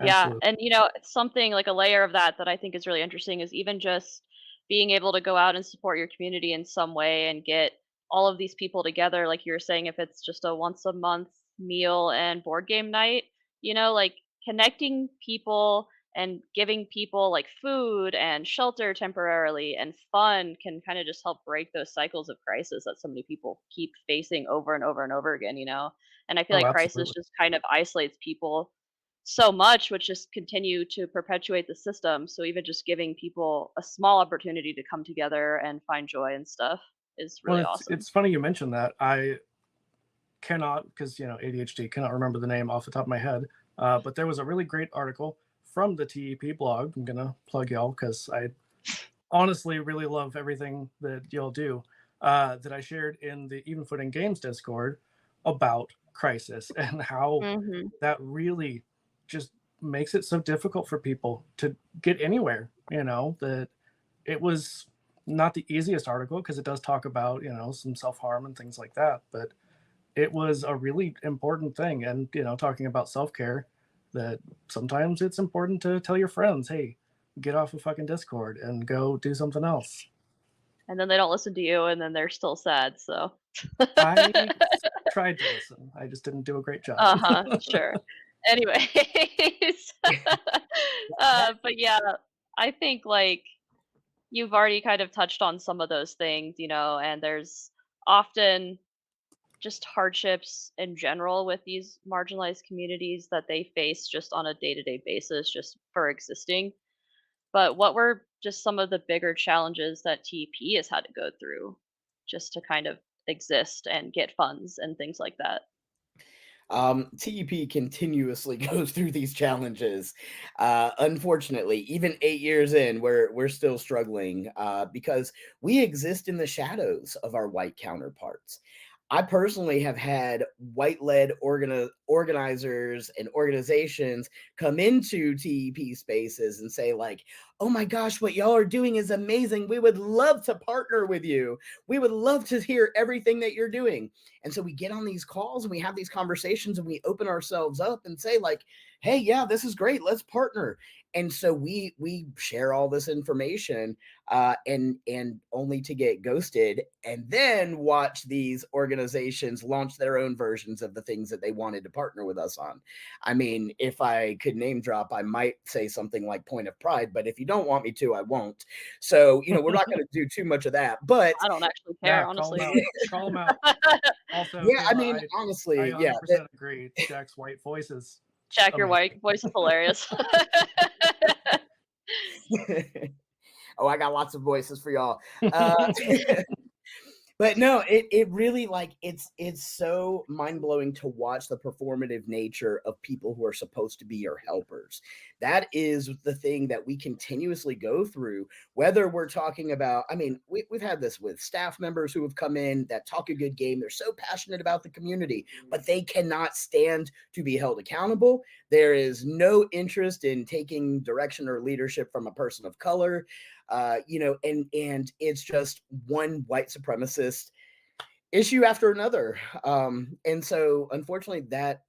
yeah, and you know, something like a layer of that I think is really interesting is even just being able to go out and support your community in some way and get all of these people together, like you were saying, if it's just a once a month meal and board game night, you know, like connecting people and giving people like food and shelter temporarily and fun can kind of just help break those cycles of crisis that so many people keep facing over and over and over again, you know. And I feel like crisis just kind of isolates people so much, which just continue to perpetuate the system. So even just giving people a small opportunity to come together and find joy and stuff is really awesome. It's funny you mentioned that. I cannot, because you know, ADHD, cannot remember the name off the top of my head. But there was a really great article from the TEP blog. I'm gonna plug y'all because I honestly really love everything that y'all do. That I shared in the Even Footing Games Discord about crisis and how that really just makes it so difficult for people to get anywhere. You know, that it was not the easiest article because it does talk about, you know, some self-harm and things like that, but it was a really important thing. And, you know, talking about self-care, that sometimes it's important to tell your friends, hey, get off of fucking Discord and go do something else. And then they don't listen to you and then they're still sad. So I tried to listen. I just didn't do a great job. Sure. Anyways, but yeah, I think like you've already kind of touched on some of those things, you know, and there's often just hardships in general with these marginalized communities that they face just on a day-to-day basis just for existing. But what were just some of the bigger challenges that TP has had to go through just to kind of exist and get funds and things like that? TEP continuously goes through these challenges. Unfortunately, even 8 years in, we're still struggling because we exist in the shadows of our white counterparts. I personally have had white-led organizers and organizations come into TEP spaces and say like, "Oh my gosh, what y'all are doing is amazing. We would love to partner with you. We would love to hear everything that you're doing." And so we get on these calls and we have these conversations and we open ourselves up and say like, "Hey, yeah, this is great. Let's partner." And so we share all this information and only to get ghosted and then watch these organizations launch their own versions of the things that they wanted to partner with us on. I mean, if I could name drop, I might say something like Point of Pride, but if you don't want me to, I won't. So, we're not going to do too much of that. But I don't actually care, Yeah, honestly. call them out. Also, yeah, I Kayla, mean, I honestly, 100% agree. Jack's white voice is Jack, your amazing. white voice is hilarious. Oh, I got lots of voices for y'all. But no, it really like it's so mind-blowing to watch the performative nature of people who are supposed to be your helpers. That is the thing that we continuously go through, whether we're talking about, I mean, we've had this with staff members who have come in that talk a good game. They're so passionate about the community, but they cannot stand to be held accountable. There is no interest in taking direction or leadership from a person of color. And it's just one white supremacist issue after another. And so unfortunately at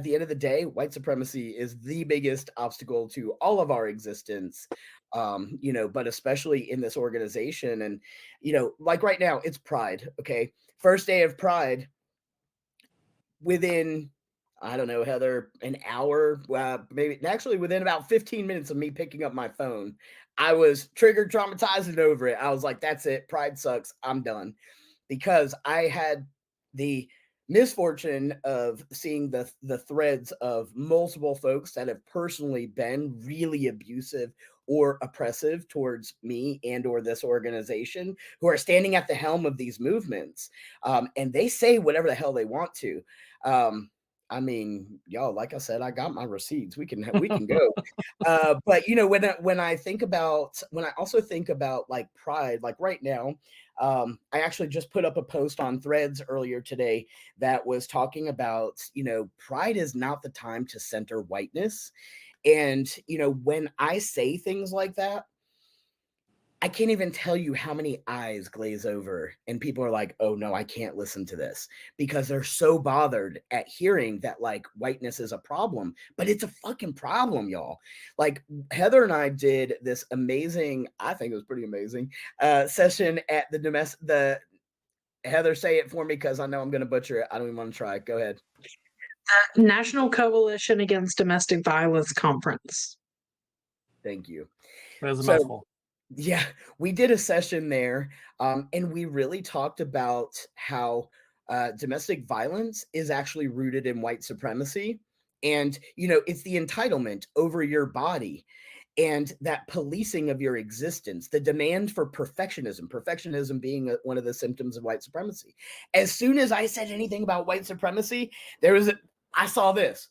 the end of the day, white supremacy is the biggest obstacle to all of our existence. But especially in this organization. And, like right now, it's Pride. Okay. First day of Pride, within, I don't know, Heather, an hour, maybe actually within about 15 minutes of me picking up my phone, I was triggered, traumatized, and over it. I was like, that's it. Pride sucks. I'm done. Because I had the misfortune of seeing the threads of multiple folks that have personally been really abusive or oppressive towards me and or this organization who are standing at the helm of these movements. And they say whatever the hell they want to. I mean, y'all, like I said, I got my receipts. We can go. But when I also think about like Pride, like right now, I actually just put up a post on Threads earlier today that was talking about, Pride is not the time to center whiteness. And, when I say things like that, I can't even tell you how many eyes glaze over and people are like, "Oh no, I can't listen to this," because they're so bothered at hearing that like whiteness is a problem, but it's a fucking problem, y'all. Like Heather and I did this amazing, I think it was pretty amazing, session at the Heather, say it for me because I know I'm going to butcher it. I don't even want to try. Go ahead. National Coalition Against Domestic Violence Conference. Thank you. That was a mouthful. Yeah, we did a session there, and we really talked about how domestic violence is actually rooted in white supremacy. And, it's the entitlement over your body and that policing of your existence, the demand for perfectionism being one of the symptoms of white supremacy. As soon as I said anything about white supremacy, I saw this.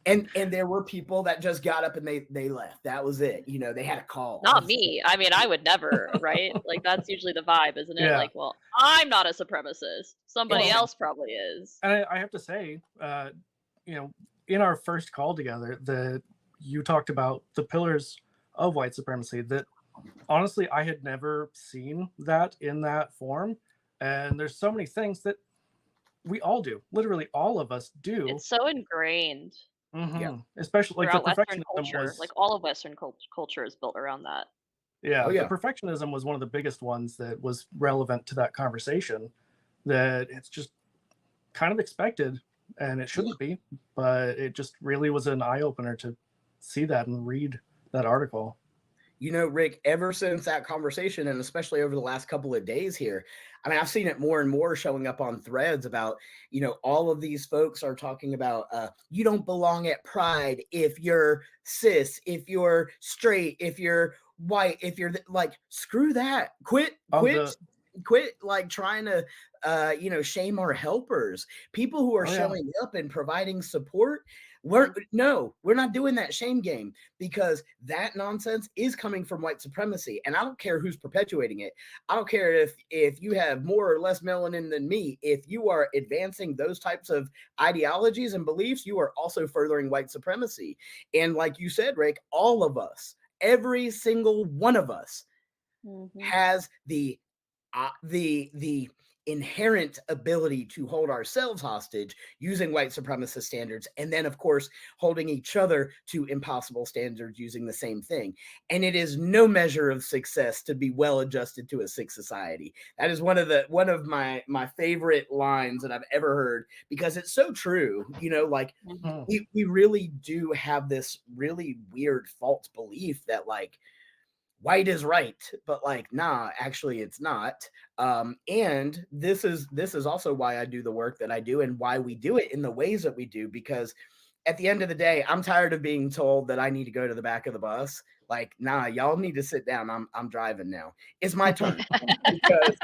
And there were people that just got up and they left. That was it. They had a call. Not me. I mean, I would never, right? Like that's usually the vibe, isn't it? Yeah. Like, well, I'm not a supremacist. Somebody Well, else probably is. And I have to say, in our first call together, you talked about the pillars of white supremacy that honestly I had never seen that in that form. And there's so many things that we all do. Literally all of us do. It's so ingrained Yeah. Especially like the throughout Western perfectionism culture. was Like all of Western culture is built around that. yeah, Oh, yeah. the perfectionism was one of the biggest ones that was relevant to that conversation, that it's just kind of expected and it shouldn't be, but it just really was an eye-opener to see that and read that article. Rick, ever since that conversation, and especially over the last couple of days here, I mean, I've seen it more and more showing up on Threads about, all of these folks are talking about, you don't belong at Pride if you're cis, if you're straight, if you're white, if you're like, screw that. Quit like trying to shame our helpers, people who are Oh, yeah. showing up and providing support. We're not doing that shame game, because that nonsense is coming from white supremacy, and I don't care who's perpetuating it. I don't care if you have more or less melanin than me. If you are advancing those types of ideologies and beliefs, you are also furthering white supremacy. And like you said, Rick, all of us, every single one of us, has the inherent ability to hold ourselves hostage using white supremacist standards, and then of course holding each other to impossible standards using the same thing. And it is no measure of success to be well adjusted to a sick society. That is one of my favorite lines that I've ever heard, because it's so true. Like we really do have this really weird false belief that like white is right, but like, nah, actually it's not. And this is also why I do the work that I do, and why we do it in the ways that we do, because at the end of the day, I'm tired of being told that I need to go to the back of the bus. Like, nah, y'all need to sit down. I'm driving now. It's my turn. Because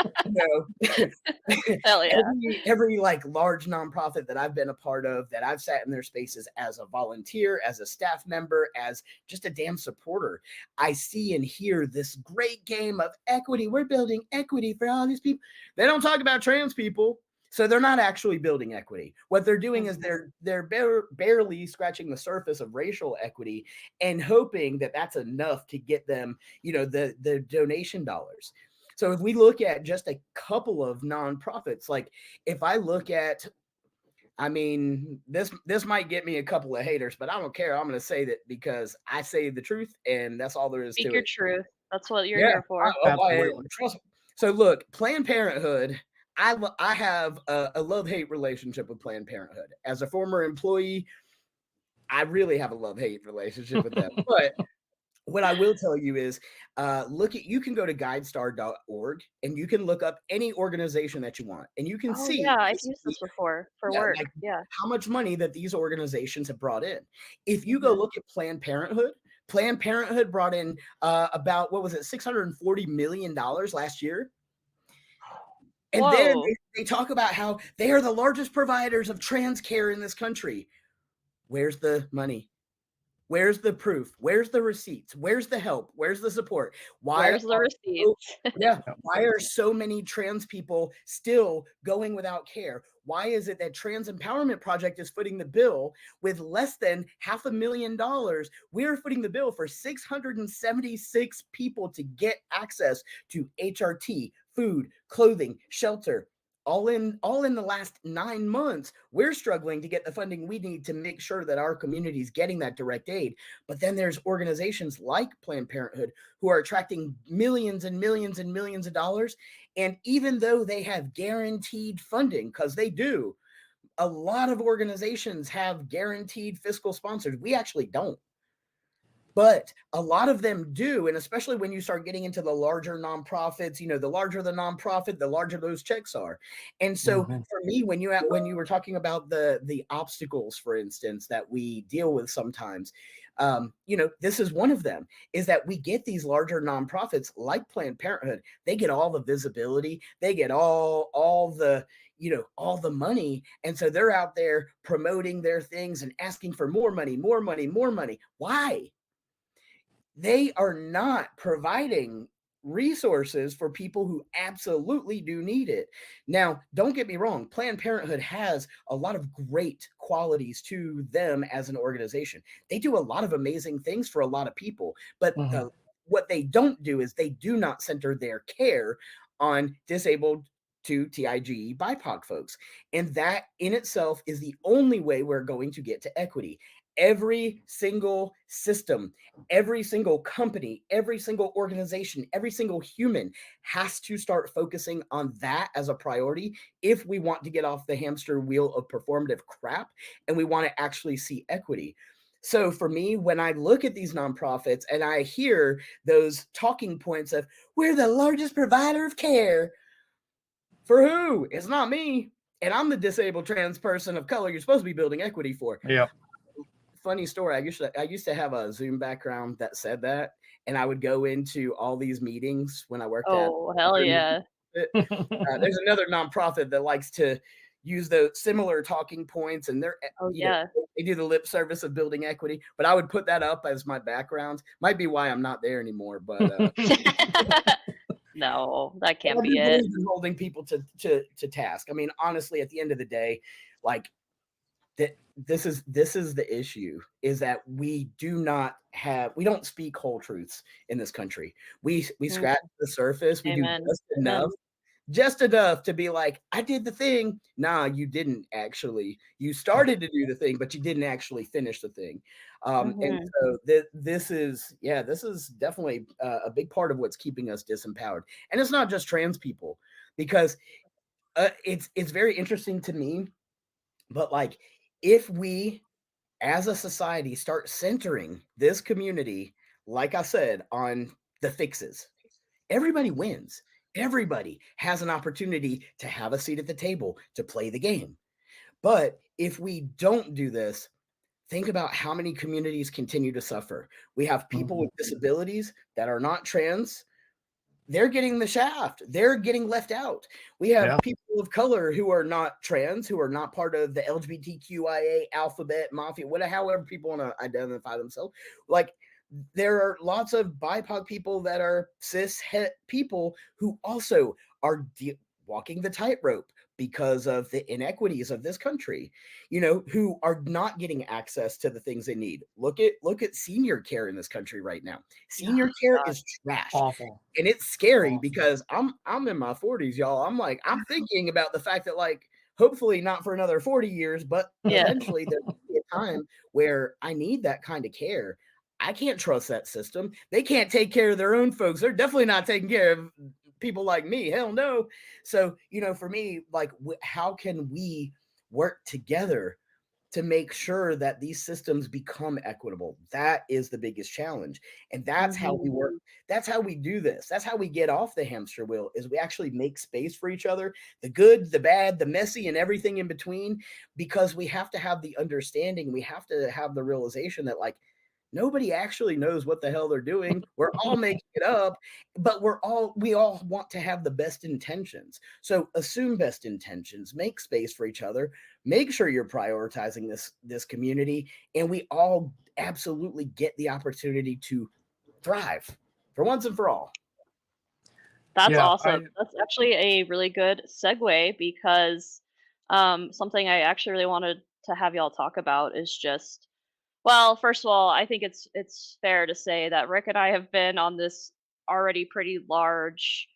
Hell yeah. every like large nonprofit that I've been a part of, that I've sat in their spaces as a volunteer, as a staff member, as just a damn supporter, I see and hear this great game of equity. We're building equity for all these people. They don't talk about trans people. So they're not actually building equity. What they're doing is they're barely scratching the surface of racial equity and hoping that that's enough to get them, the donation dollars. So if we look at just a couple of nonprofits, like if I look at, I mean, this might get me a couple of haters, but I don't care. I'm going to say that because I say the truth, and that's all there is Speak to your it. truth. That's what you're here for. Trust me. So look, Planned Parenthood, I have a love-hate relationship with Planned Parenthood. As a former employee, I really have a love-hate relationship with them. But what I will tell you is, you can go to guidestar.org and you can look up any organization that you want, and you can see. Yeah, I've used this before for work. Like Yeah. how much money that these organizations have brought in. If you go look at Planned Parenthood brought in about, what was it, $640 million last year. And then they talk about how they are the largest providers of trans care in this country. Where's the money? Where's the proof? Where's the receipts? Where's the help? Where's the support? Where's the receipts? Why are so many trans people still going without care? Why is it that Trans Empowerment Project is footing the bill with less than $500,000? We're footing the bill for 676 people to get access to HRT, food, clothing, shelter. All in the last 9 months, we're struggling to get the funding we need to make sure that our community is getting that direct aid. But then there's organizations like Planned Parenthood who are attracting millions and millions and millions of dollars. And even though they have guaranteed funding, because they do, a lot of organizations have guaranteed fiscal sponsors. We actually don't. But a lot of them do, and especially when you start getting into the larger nonprofits, the larger the nonprofit, the larger those checks are. And so for me, when you were talking about the obstacles, for instance, that we deal with sometimes, this is one of them, is that we get these larger nonprofits like Planned Parenthood. They get all the visibility, they get all the money. And so they're out there promoting their things and asking for more money, more money, more money. Why? They are not providing resources for people who absolutely do need it. Now, don't get me wrong, Planned Parenthood has a lot of great qualities to them as an organization. They do a lot of amazing things for a lot of people, but what they don't do is they do not center their care on disabled to TIGE BIPOC folks. And that in itself is the only way we're going to get to equity. Every single system, every single company, every single organization, every single human has to start focusing on that as a priority if we want to get off the hamster wheel of performative crap and we want to actually see equity. So for me, when I look at these nonprofits and I hear those talking points of, we're the largest provider of care, for who? It's not me. And I'm the disabled trans person of color you're supposed to be building equity for. Yeah. Funny story. I used to have a Zoom background that said that, and I would go into all these meetings when I worked at. Oh, hell yeah. it. There's another nonprofit that likes to use the similar talking points, and they're Oh you know yeah. they do the lip service of building equity. But I would put that up as my background. Might be why I'm not there anymore. But No, that can't I do be it. believe in holding people to task. I mean, honestly, at the end of the day, like that this is the issue, is that we don't speak whole truths in this country. We Mm, scratch the surface. We do amen. just enough to be like, I did the thing. Nah, you didn't actually. You started to do the thing, but you didn't actually finish the thing. And Mhm. so this is definitely a big part of what's keeping us disempowered. And it's not just trans people, because it's very interesting to me. But like, if we as a society start centering this community, like I said, on the fixes, everybody wins. Everybody has an opportunity to have a seat at the table to play the game. But if we don't do this, think about how many communities continue to suffer. We have people with disabilities that are not trans. They're getting the shaft. They're getting left out. We have people of color who are not trans, who are not part of the LGBTQIA alphabet mafia, whatever, however people want to identify themselves. Like, there are lots of BIPOC people that are cis people who also are walking the tightrope because of the inequities of this country, who are not getting access to the things they need. Look at senior care in this country right now. Senior care is trash. Awful. And it's scary because I'm in my 40s, y'all. I'm thinking about the fact that, like, hopefully not for another 40 years, but Yeah. eventually there'll be a time where I need that kind of care. I can't trust that system. They can't take care of their own folks. They're definitely not taking care of people like me. Hell no. So, for me, like, how can we work together to make sure that these systems become equitable? That is the biggest challenge. And that's how we work. That's how we do this. That's how we get off the hamster wheel, is we actually make space for each other, the good, the bad, the messy, and everything in between, because we have to have the understanding. We have to have the realization that, like, nobody actually knows what the hell they're doing. We're all making it up, but we all want to have the best intentions. So assume best intentions, make space for each other, make sure you're prioritizing this community, and we all absolutely get the opportunity to thrive for once and for all. That's Yeah, awesome. That's actually a really good segue, because something I actually really wanted to have y'all talk about is just, well, first of all, I think it's fair to say that Rick and I have been on this already pretty large,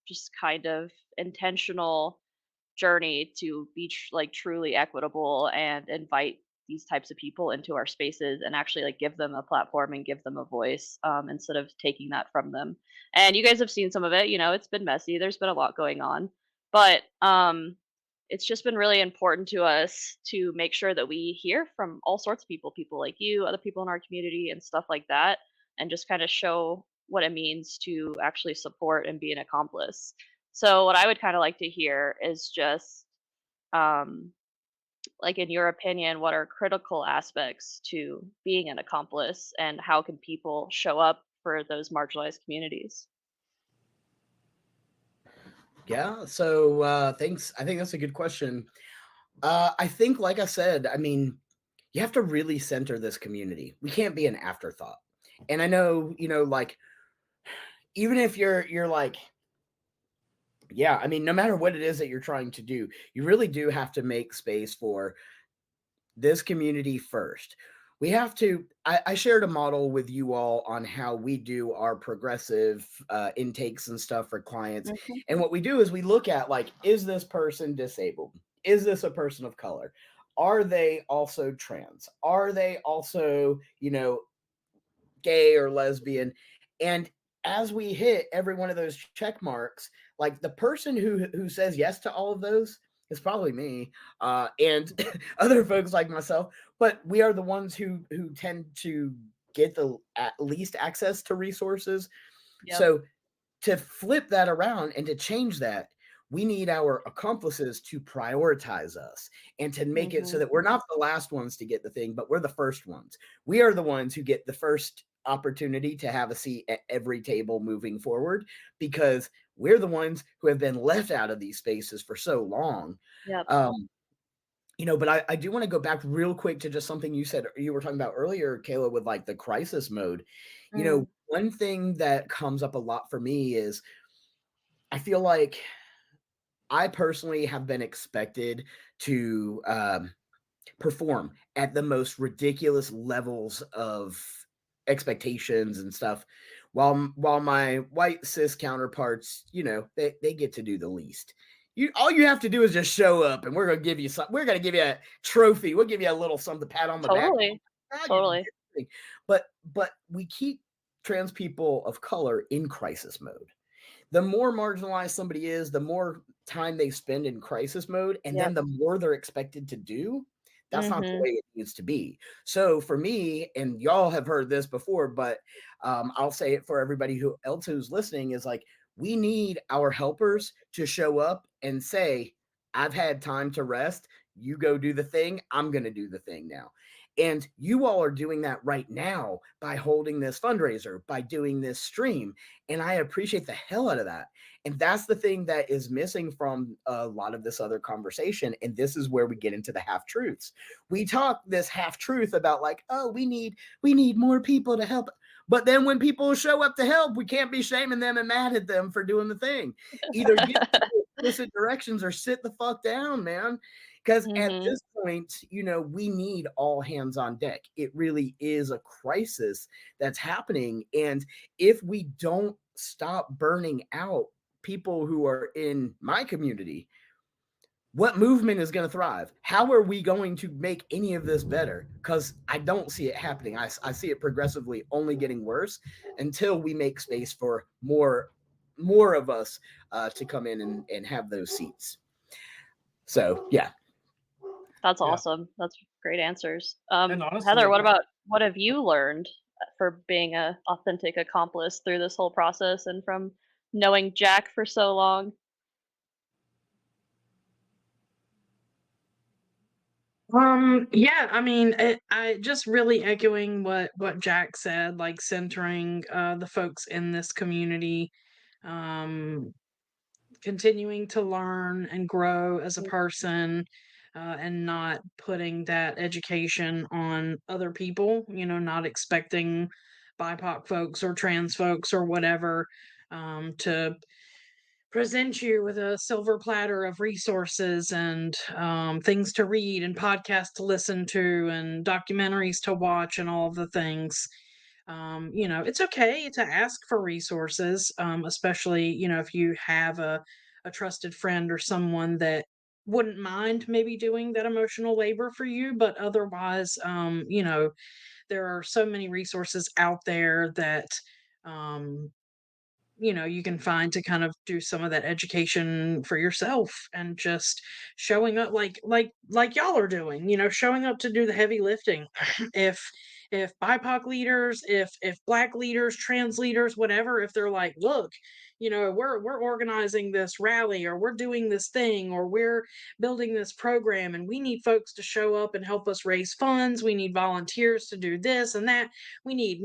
just kind of intentional journey to be like truly equitable and invite these types of people into our spaces and actually like give them a platform and give them a voice, instead of taking that from them. And you guys have seen some of it. It's been messy. There's been a lot going on, but it's just been really important to us to make sure that we hear from all sorts of people like you, other people in our community, and stuff like that, and just kind of show what it means to actually support and be an accomplice. So, what I would kind of like to hear is just, um, like, in your opinion, what are critical aspects to being an accomplice, and how can people show up for those marginalized communities? Yeah. So thanks. I think that's a good question. I think, like I said, I mean, you have to really center this community. We can't be an afterthought. And I know, like, even if you're like, yeah, I mean, no matter what it is that you're trying to do, you really do have to make space for this community first. We have to. I shared a model with you all on how we do our progressive intakes and stuff for clients. Hmm. And what we do is we look at, like, is this person disabled? Is this a person of color? Are they also trans? Are they also, gay or lesbian? And as we hit every one of those check marks, like, the person who says yes to all of those is probably me, and other folks like myself. But we are the ones who tend to get the at least access to resources. Yep. So to flip that around and to change that, we need our accomplices to prioritize us and to make it so Hmm. that we're not the last ones to get the thing, but we're the first ones. We are the ones who get the first opportunity to have a seat at every table moving forward, because we're the ones who have been left out of these spaces for so long. Yep. But I do want to go back real quick to just something you said, you were talking about earlier, Kayla, with like the crisis mode. One thing that comes up a lot for me is I feel like I personally have been expected to perform at the most ridiculous levels of expectations and stuff, while my white cis counterparts, they get to do the least. All you have to do is just show up, and we're gonna give you we're gonna give you a trophy. We'll give you a little something to pat on the back. Totally. But we keep trans people of color in crisis mode. The more marginalized somebody is, the more time they spend in crisis mode, and then the more they're expected to do. That's not the way it needs to be. So for me, and y'all have heard this before, but I'll say it for everybody else who's listening, is like, we need our helpers to show up and say, I've had time to rest. You go do the thing. I'm going to do the thing now. And you all are doing that right now by holding this fundraiser, by doing this stream. And I appreciate the hell out of that. And that's the thing that is missing from a lot of this other conversation. And this is where we get into the half truths. We talk this half truth about like, oh, we need more people to help. But then when people show up to help, we can't be shaming them and mad at them for doing the thing. Either get explicit directions or sit the fuck down, man. Because at this point, we need all hands on deck. It really is a crisis that's happening. And if we don't stop burning out people who are in my community, what movement is going to thrive? How are we going to make any of this better? Because I don't see it happening. I see it progressively only getting worse until we make space for more of us to come in and have those seats. So, yeah. That's awesome. That's great answers. And honestly, Heather, what have you learned for being an authentic accomplice through this whole process and from knowing Jack for so long? Yeah, I mean, I just really echoing what Jack said, like centering the folks in this community, continuing to learn and grow as a person, and not putting that education on other people, not expecting BIPOC folks or trans folks or whatever to present you with a silver platter of resources and things to read and podcasts to listen to and documentaries to watch and all of the things. It's okay to ask for resources, especially, if you have a trusted friend or someone that wouldn't mind maybe doing that emotional labor for you. But otherwise, there are so many resources out there that, you can find to kind of do some of that education for yourself and just showing up like y'all are doing, showing up to do the heavy lifting. if BIPOC leaders, if Black leaders, trans leaders, whatever, if they're like, look, we're organizing this rally, or we're doing this thing, or we're building this program, and we need folks to show up and help us raise funds. We need volunteers to do this and that. We need,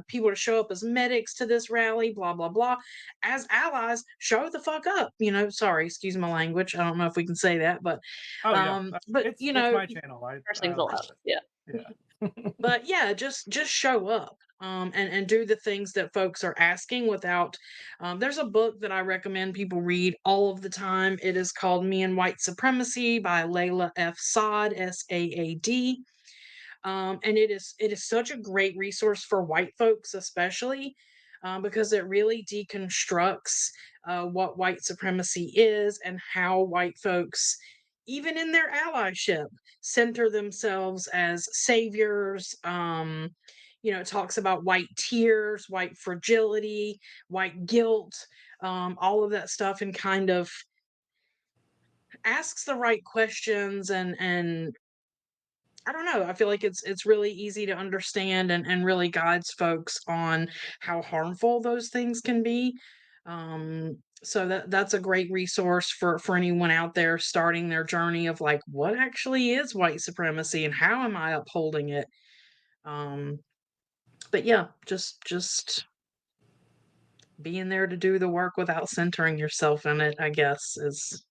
people to show up as medics to this rally, blah, blah, blah. As allies, show the fuck up. Sorry, excuse my language. I don't know if we can say that, but but it's my channel. Cursing's allowed. Yeah. But yeah, just show up, and do the things that folks are asking without. There's a book that I recommend people read all of the time. It is called Me and White Supremacy by Layla F. Saad, Saad. And it is such a great resource for white folks, especially, because it really deconstructs what white supremacy is and how white folks, even in their allyship, center themselves as saviors. It talks about white tears, white fragility, white guilt, all of that stuff, and kind of asks the right questions, and I don't know. I feel like it's really easy to understand, and really guides folks on how harmful those things can be. So that's a great resource for anyone out there starting their journey of like, what actually is white supremacy and how am I upholding it? But yeah, just being there to do the work without centering yourself in it, I guess, is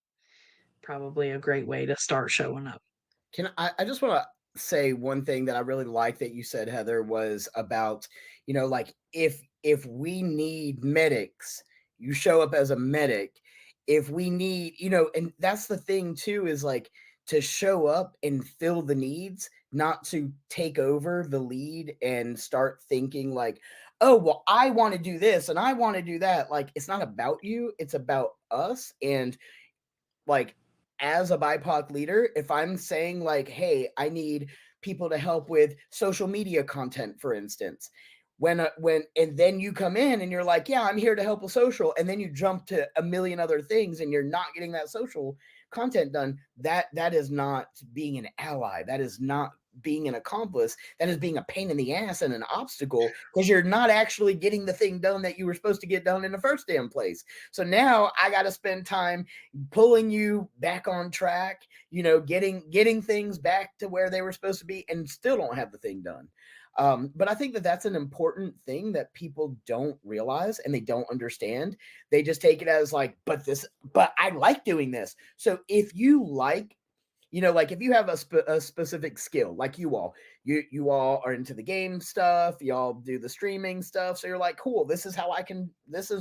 probably a great way to start showing up. I just want to say one thing that I really like that you said, Heather, was about, like if we need medics, you show up as a medic. If we need, and that's the thing too, is like to show up and fill the needs, not to take over the lead and start thinking like, oh, well, I want to do this and I want to do that. Like, it's not about you, it's about us. And like, as a BIPOC leader, if I'm saying like, hey, I need people to help with social media content, for instance, and then you come in and you're like, yeah, I'm here to help with social, and then you jump to a million other things and you're not getting that social content done, that is not being an ally. That is not being an accomplice. That is being a pain in the ass and an obstacle, because you're not actually getting the thing done that you were supposed to get done in the first damn place. So now I got to spend time pulling you back on track, getting things back to where they were supposed to be, and still don't have the thing done. But I think that that's an important thing that people don't realize and they don't understand. They just take it as like, but I like doing this. So if you like, like if you have a specific skill, like you all are into the game stuff, y'all do the streaming stuff. So you're like, cool, this is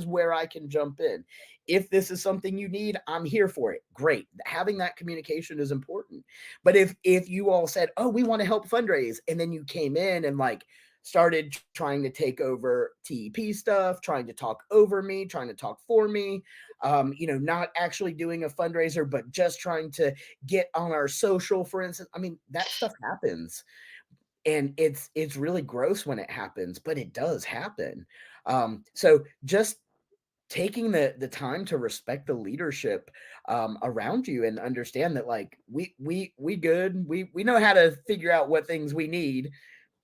where I can jump in. If this is something you need, I'm here for it. Great. Having that communication is important. But if you all said, oh, we want to help fundraise, and then you came in and like started trying to take over TEP stuff, trying to talk over me, trying to talk for me, not actually doing a fundraiser, but just trying to get on our social, for instance. I mean, that stuff happens, and it's really gross when it happens, but it does happen. So just taking the time to respect the leadership around you and understand that like we good, we know how to figure out what things we need.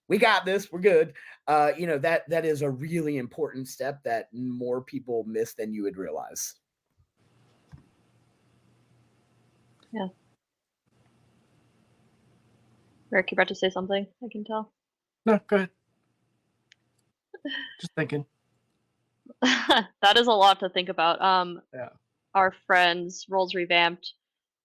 We got this, we're good. That is a really important step that more people miss than you would realize. Yeah. Rick, you're about to say something, I can tell. No, go ahead. Just thinking. That is a lot to think about. Yeah. Our friends, Roles Revamped,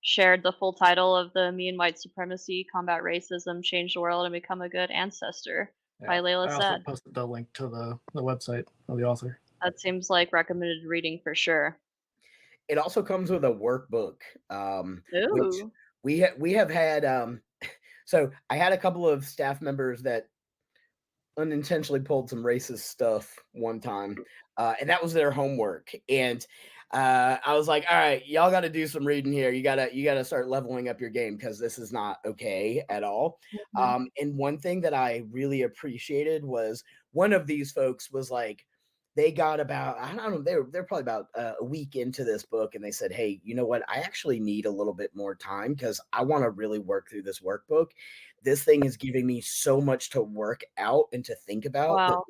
shared the full title of the Me and White Supremacy, Combat Racism, Change the World, and Become a Good Ancestor by Layla I also Saad. posted the link to the website of the author. That seems like recommended reading for sure. It also comes with a workbook, which Ooh. we have had. So I had a couple of staff members that unintentionally pulled some racist stuff one time, and that was their homework. And I was like, all right, y'all got to do some reading here. You gotta start leveling up your game, because this is not okay at all. Mhm. And one thing that I really appreciated was one of these folks was like, they got about, I don't know, they're probably about a week into this book, and they said, hey, you know what, I actually need a little bit more time because I want to really work through this workbook. This thing is giving me so much to work out and to think about that Wow.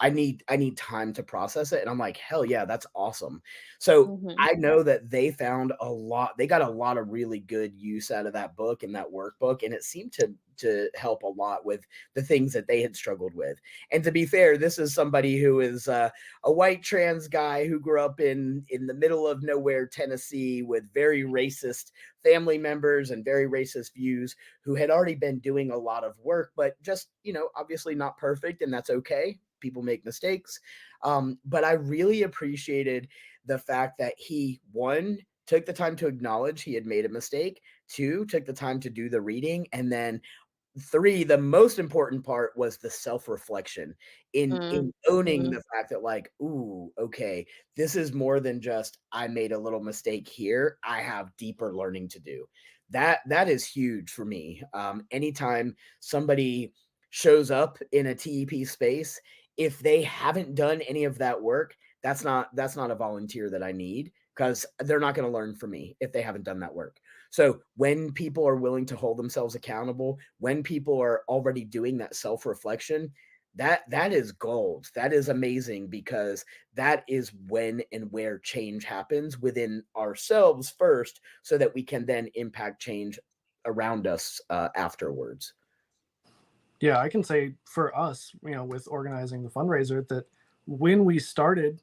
I need time to process it. And I'm like, hell yeah, that's awesome. So Mhm. I know that they got a lot of really good use out of that book and that workbook. And it seemed to help a lot with the things that they had struggled with. And to be fair, this is somebody who is a white trans guy who grew up in the middle of nowhere, Tennessee, with very racist family members and very racist views, who had already been doing a lot of work, but just, obviously not perfect. And that's okay. People make mistakes. But I really appreciated the fact that he, one, took the time to acknowledge he had made a mistake, two, took the time to do the reading, and then three, the most important part was the self-reflection in owning Mhm. the fact that like, ooh, okay, this is more than just I made a little mistake here. I have deeper learning to do. That is huge for me. Anytime somebody shows up in a TEP space, if they haven't done any of that work, that's not a volunteer that I need, because they're not going to learn from me if they haven't done that work. So when people are willing to hold themselves accountable, when people are already doing that self-reflection, that is gold. That is amazing, because that is when and where change happens within ourselves first, so that we can then impact change around us afterwards. Yeah, I can say for us, with organizing the fundraiser, that when we started,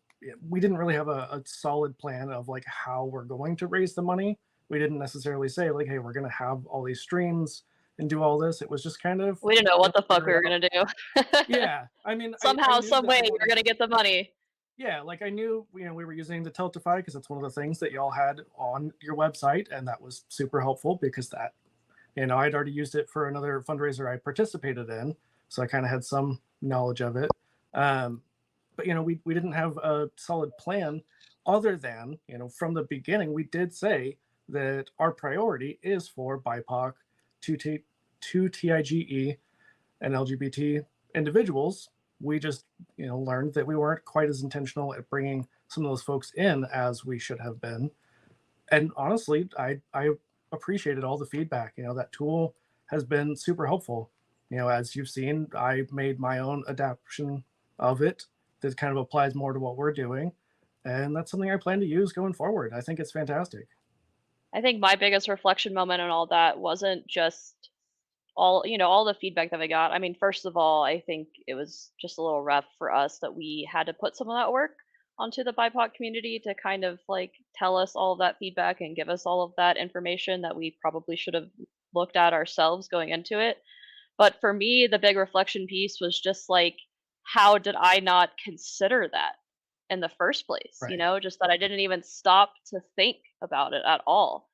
we didn't really have a solid plan of like how we're going to raise the money. We didn't necessarily say like, hey, we're going to have all these streams and do all this. It was just kind of, We didn't know what the fuck we figure were it gonna do. out. Yeah, I mean, I Somehow, knew some that way, I we're wanted gonna get the money. yeah, like I knew, we were using the Tiltify because that's one of the things that y'all had on your website, and that was super helpful because that, I'd already used it for another fundraiser I participated in, so I kind of had some knowledge of it. But we didn't have a solid plan, other than from the beginning we did say that our priority is for BIPOC, 2TIGE, and LGBT individuals. We just learned that we weren't quite as intentional at bringing some of those folks in as we should have been. And honestly, I appreciated all the feedback. That tool has been super helpful. As you've seen, I made my own adaptation of it that kind of applies more to what we're doing, and that's something I plan to use going forward. I think it's fantastic. I think my biggest reflection moment and all that wasn't just all the feedback that I got. I mean, first of all, I think it was just a little rough for us that we had to put some of that work onto the BIPOC community to kind of like tell us all of that feedback and give us all of that information that we probably should have looked at ourselves going into it. But for me, the big reflection piece was just like, how did I not consider that in the first place? Right. Just that I didn't even stop to think about it at all.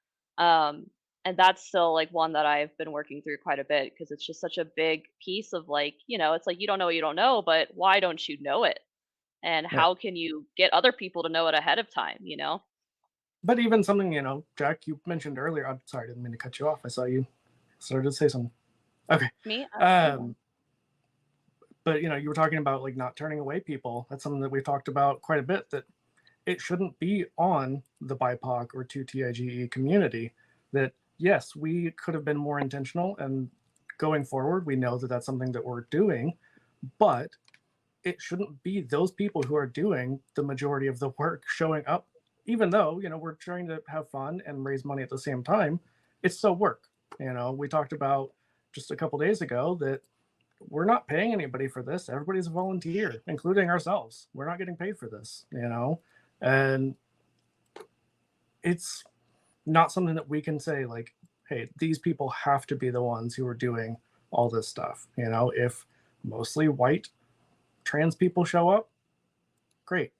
And that's still like one that I've been working through quite a bit because it's just such a big piece of like, it's like you don't know what you don't know, but why don't you know it? And Yeah. how can you get other people to know it ahead of time? But even something, Jack, you mentioned earlier. I'm sorry, I didn't mean to cut you off. I saw you started to say something. Okay. Me? But you were talking about like not turning away people. That's something that we've talked about quite a bit, that it shouldn't be on the BIPOC or 2TIGE community. That yes, we could have been more intentional, and going forward, we know that that's something that we're doing, but it shouldn't be those people who are doing the majority of the work showing up, even though we're trying to have fun and raise money at the same time. It's still work. We talked about just a couple days ago that we're not paying anybody for this. Everybody's a volunteer, including ourselves. We're not getting paid for this, and it's not something that we can say like, hey, these people have to be the ones who are doing all this stuff. If mostly white trans people show up, great.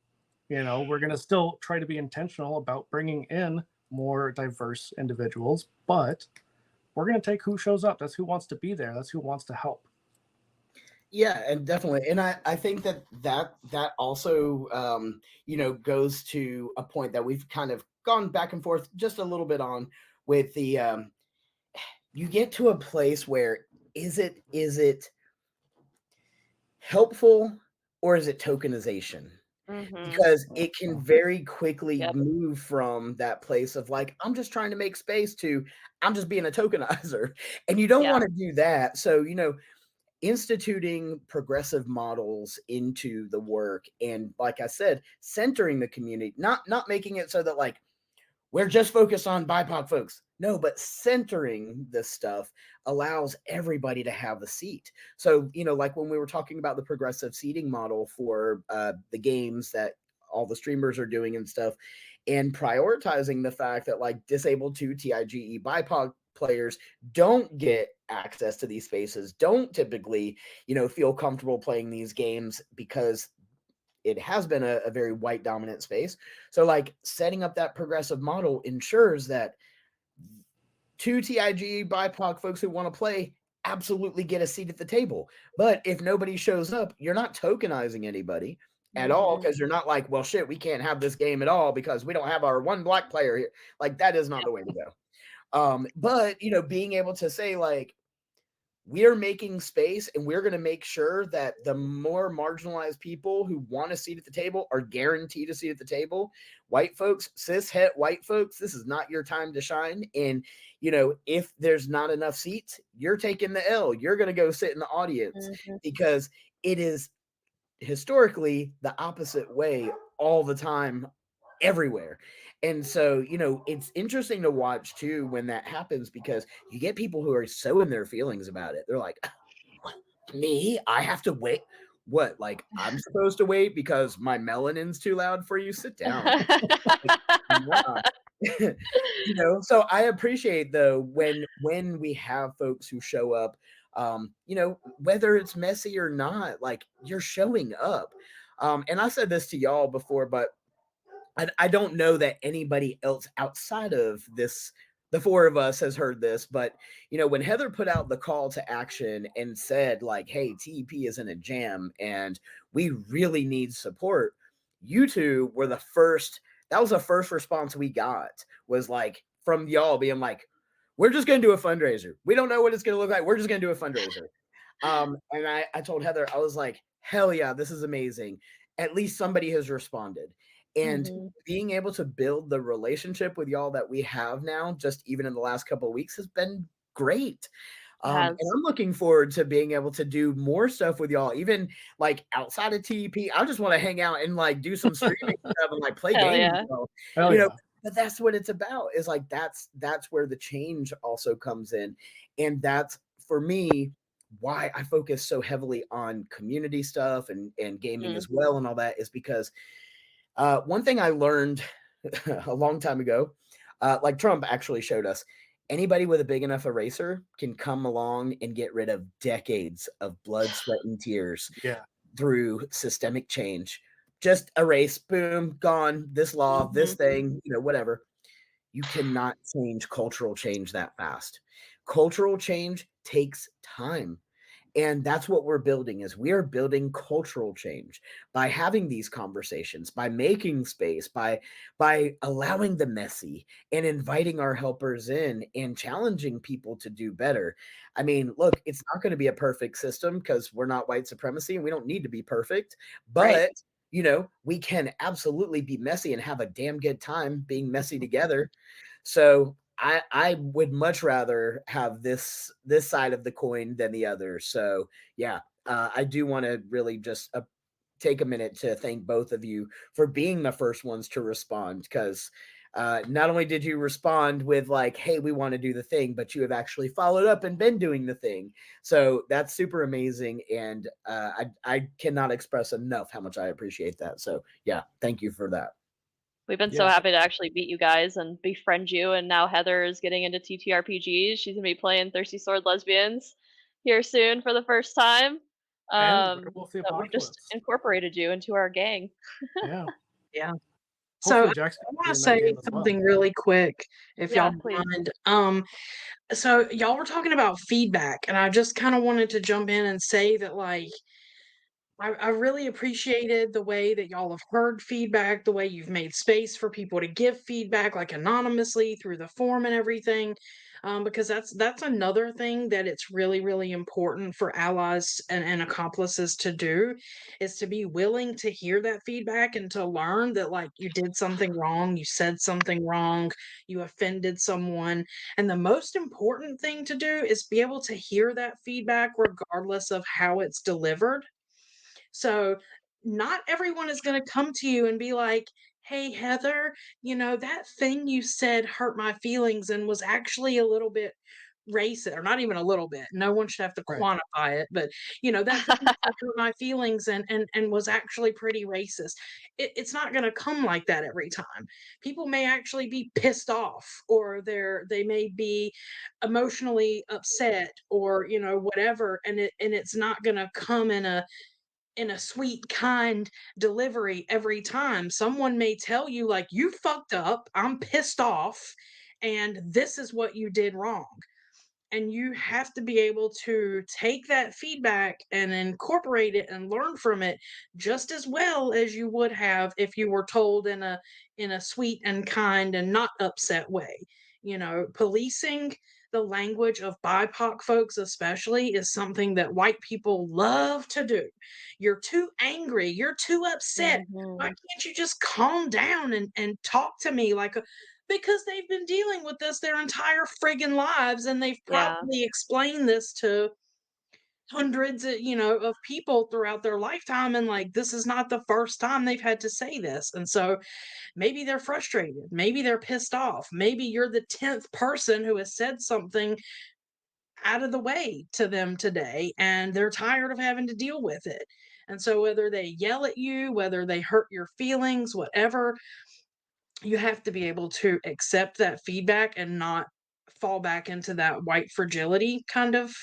We're going to still try to be intentional about bringing in more diverse individuals, but we're going to take who shows up. That's who wants to be there. That's who wants to help. Yeah, and definitely. And I think that also, goes to a point that we've kind of gone back and forth just a little bit on with the, you get to a place where is it helpful or is it tokenization? Because it can very quickly Yep. move from that place of like, I'm just trying to make space to I'm just being a tokenizer. And you don't Yeah. want to do that. So, instituting progressive models into the work, and like I said, centering the community, not making it so that like we're just focused on BIPOC folks. No, but centering this stuff allows everybody to have a seat. So, like when we were talking about the progressive seating model for the games that all the streamers are doing and stuff, and prioritizing the fact that like disabled 2TIGE BIPOC players don't get access to these spaces, don't typically, feel comfortable playing these games because it has been a very white dominant space. So like setting up that progressive model ensures that 2TIGE BIPOC folks who want to play absolutely get a seat at the table. But if nobody shows up, you're not tokenizing anybody at all, because you're not like, well, shit, we can't have this game at all because we don't have our one black player here. Like that is not the way to go. But being able to say like, we're making space and we're going to make sure that the more marginalized people who want a seat at the table are guaranteed a seat at the table. White folks, cis het white folks, this is not your time to shine. And, if there's not enough seats, you're taking the L. You're going to go sit in the audience because it is historically the opposite way all the time, everywhere. And so, it's interesting to watch too when that happens, because you get people who are so in their feelings about it. They're like, what? Me? I have to wait. what? Like, I'm supposed to wait because my melanin's too loud for you? Sit down. Like, yeah. So I appreciate though when we have folks who show up, whether it's messy or not, like you're showing up. And I said this to y'all before, but I don't know that anybody else outside of this, the four of us, has heard this, but when Heather put out the call to action and said like, hey, TEP is in a jam and we really need support, you two were the first. That was the first response we got, was like from y'all being like, we're just going to do a fundraiser. We don't know what it's going to look like. We're just going to do a fundraiser. And I told Heather, I was like, hell yeah, this is amazing. At least somebody has responded. And being able to build the relationship with y'all that we have now, just even in the last couple of weeks, has been great. And I'm looking forward to being able to do more stuff with y'all, even like outside of TEP. I just want to hang out and like do some streaming stuff and like play games. Yeah. But that's what it's about, is like that's where the change also comes in. And that's, for me, why I focus so heavily on community stuff and gaming as well and all that, is because one thing I learned a long time ago, like Trump actually showed us, anybody with a big enough eraser can come along and get rid of decades of blood, sweat, and tears through systemic change. Just erase, boom, gone, this law, this thing, whatever. You cannot change cultural change that fast. Cultural change takes time. And that's what we're building, is we are building cultural change by having these conversations, by making space, by allowing the messy and inviting our helpers in and challenging people to do better. I mean, look, it's not going to be a perfect system because we're not white supremacy and we don't need to be perfect, but we can absolutely be messy and have a damn good time being messy together. So I would much rather have this side of the coin than the other. So yeah, I do want to really just take a minute to thank both of you for being the first ones to respond, because not only did you respond with like, hey, we want to do the thing, but you have actually followed up and been doing the thing. So that's super amazing. And I cannot express enough how much I appreciate that. So yeah, thank you for that. We've been so happy to actually meet you guys and befriend you, and now Heather is getting into TTRPGs. She's gonna be playing Thirsty Sword Lesbians here soon for the first time. And Werewolf the So we've just Apocalypse. incorporated you into our gang. Yeah. Yeah. So I Jackson want to say something really quick, if y'all don't mind. So y'all were talking about feedback, and I just kind of wanted to jump in and say that, like, I really appreciated the way that y'all have heard feedback, the way you've made space for people to give feedback, like anonymously through the form and everything. Because that's another thing that it's really, really important for allies and accomplices to do, is to be willing to hear that feedback and to learn that, like, you did something wrong, you said something wrong, you offended someone. And the most important thing to do is be able to hear that feedback regardless of how it's delivered. So not everyone is going to come to you and be like, hey, Heather, that thing you said hurt my feelings and was actually a little bit racist, or not even a little bit. No one should have to quantify it, but that thing that hurt my feelings and was actually pretty racist. It's not going to come like that every time. People may actually be pissed off, or they may be emotionally upset, or whatever, and it's not going to come in a sweet, kind delivery every time. Someone may tell you, like, you fucked up, I'm pissed off, and this is what you did wrong. And you have to be able to take that feedback and incorporate it and learn from it just as well as you would have if you were told in a sweet and kind and not upset way. Policing the language of BIPOC folks especially is something that white people love to do. You're too angry, you're too upset. Why can't you just calm down and talk to me like a, because they've been dealing with this their entire friggin' lives, and they've probably explained this to hundreds of people throughout their lifetime, and like, this is not the first time they've had to say this. And so maybe they're frustrated, maybe they're pissed off, maybe you're the 10th person who has said something out of the way to them today, and they're tired of having to deal with it. And so whether they yell at you, whether they hurt your feelings, whatever, you have to be able to accept that feedback and not fall back into that white fragility kind of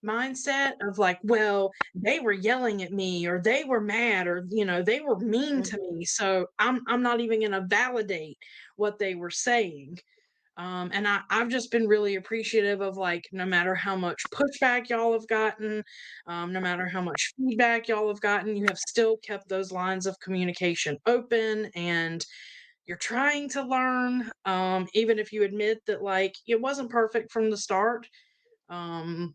mindset of like, well, they were yelling at me or they were mad or they were mean to Mhm. me. So I'm not even going to validate what they were saying. And I've just been really appreciative of like, no matter how much pushback y'all have gotten, no matter how much feedback y'all have gotten, you have still kept those lines of communication open and you're trying to learn, even if you admit that like it wasn't perfect from the start. Um,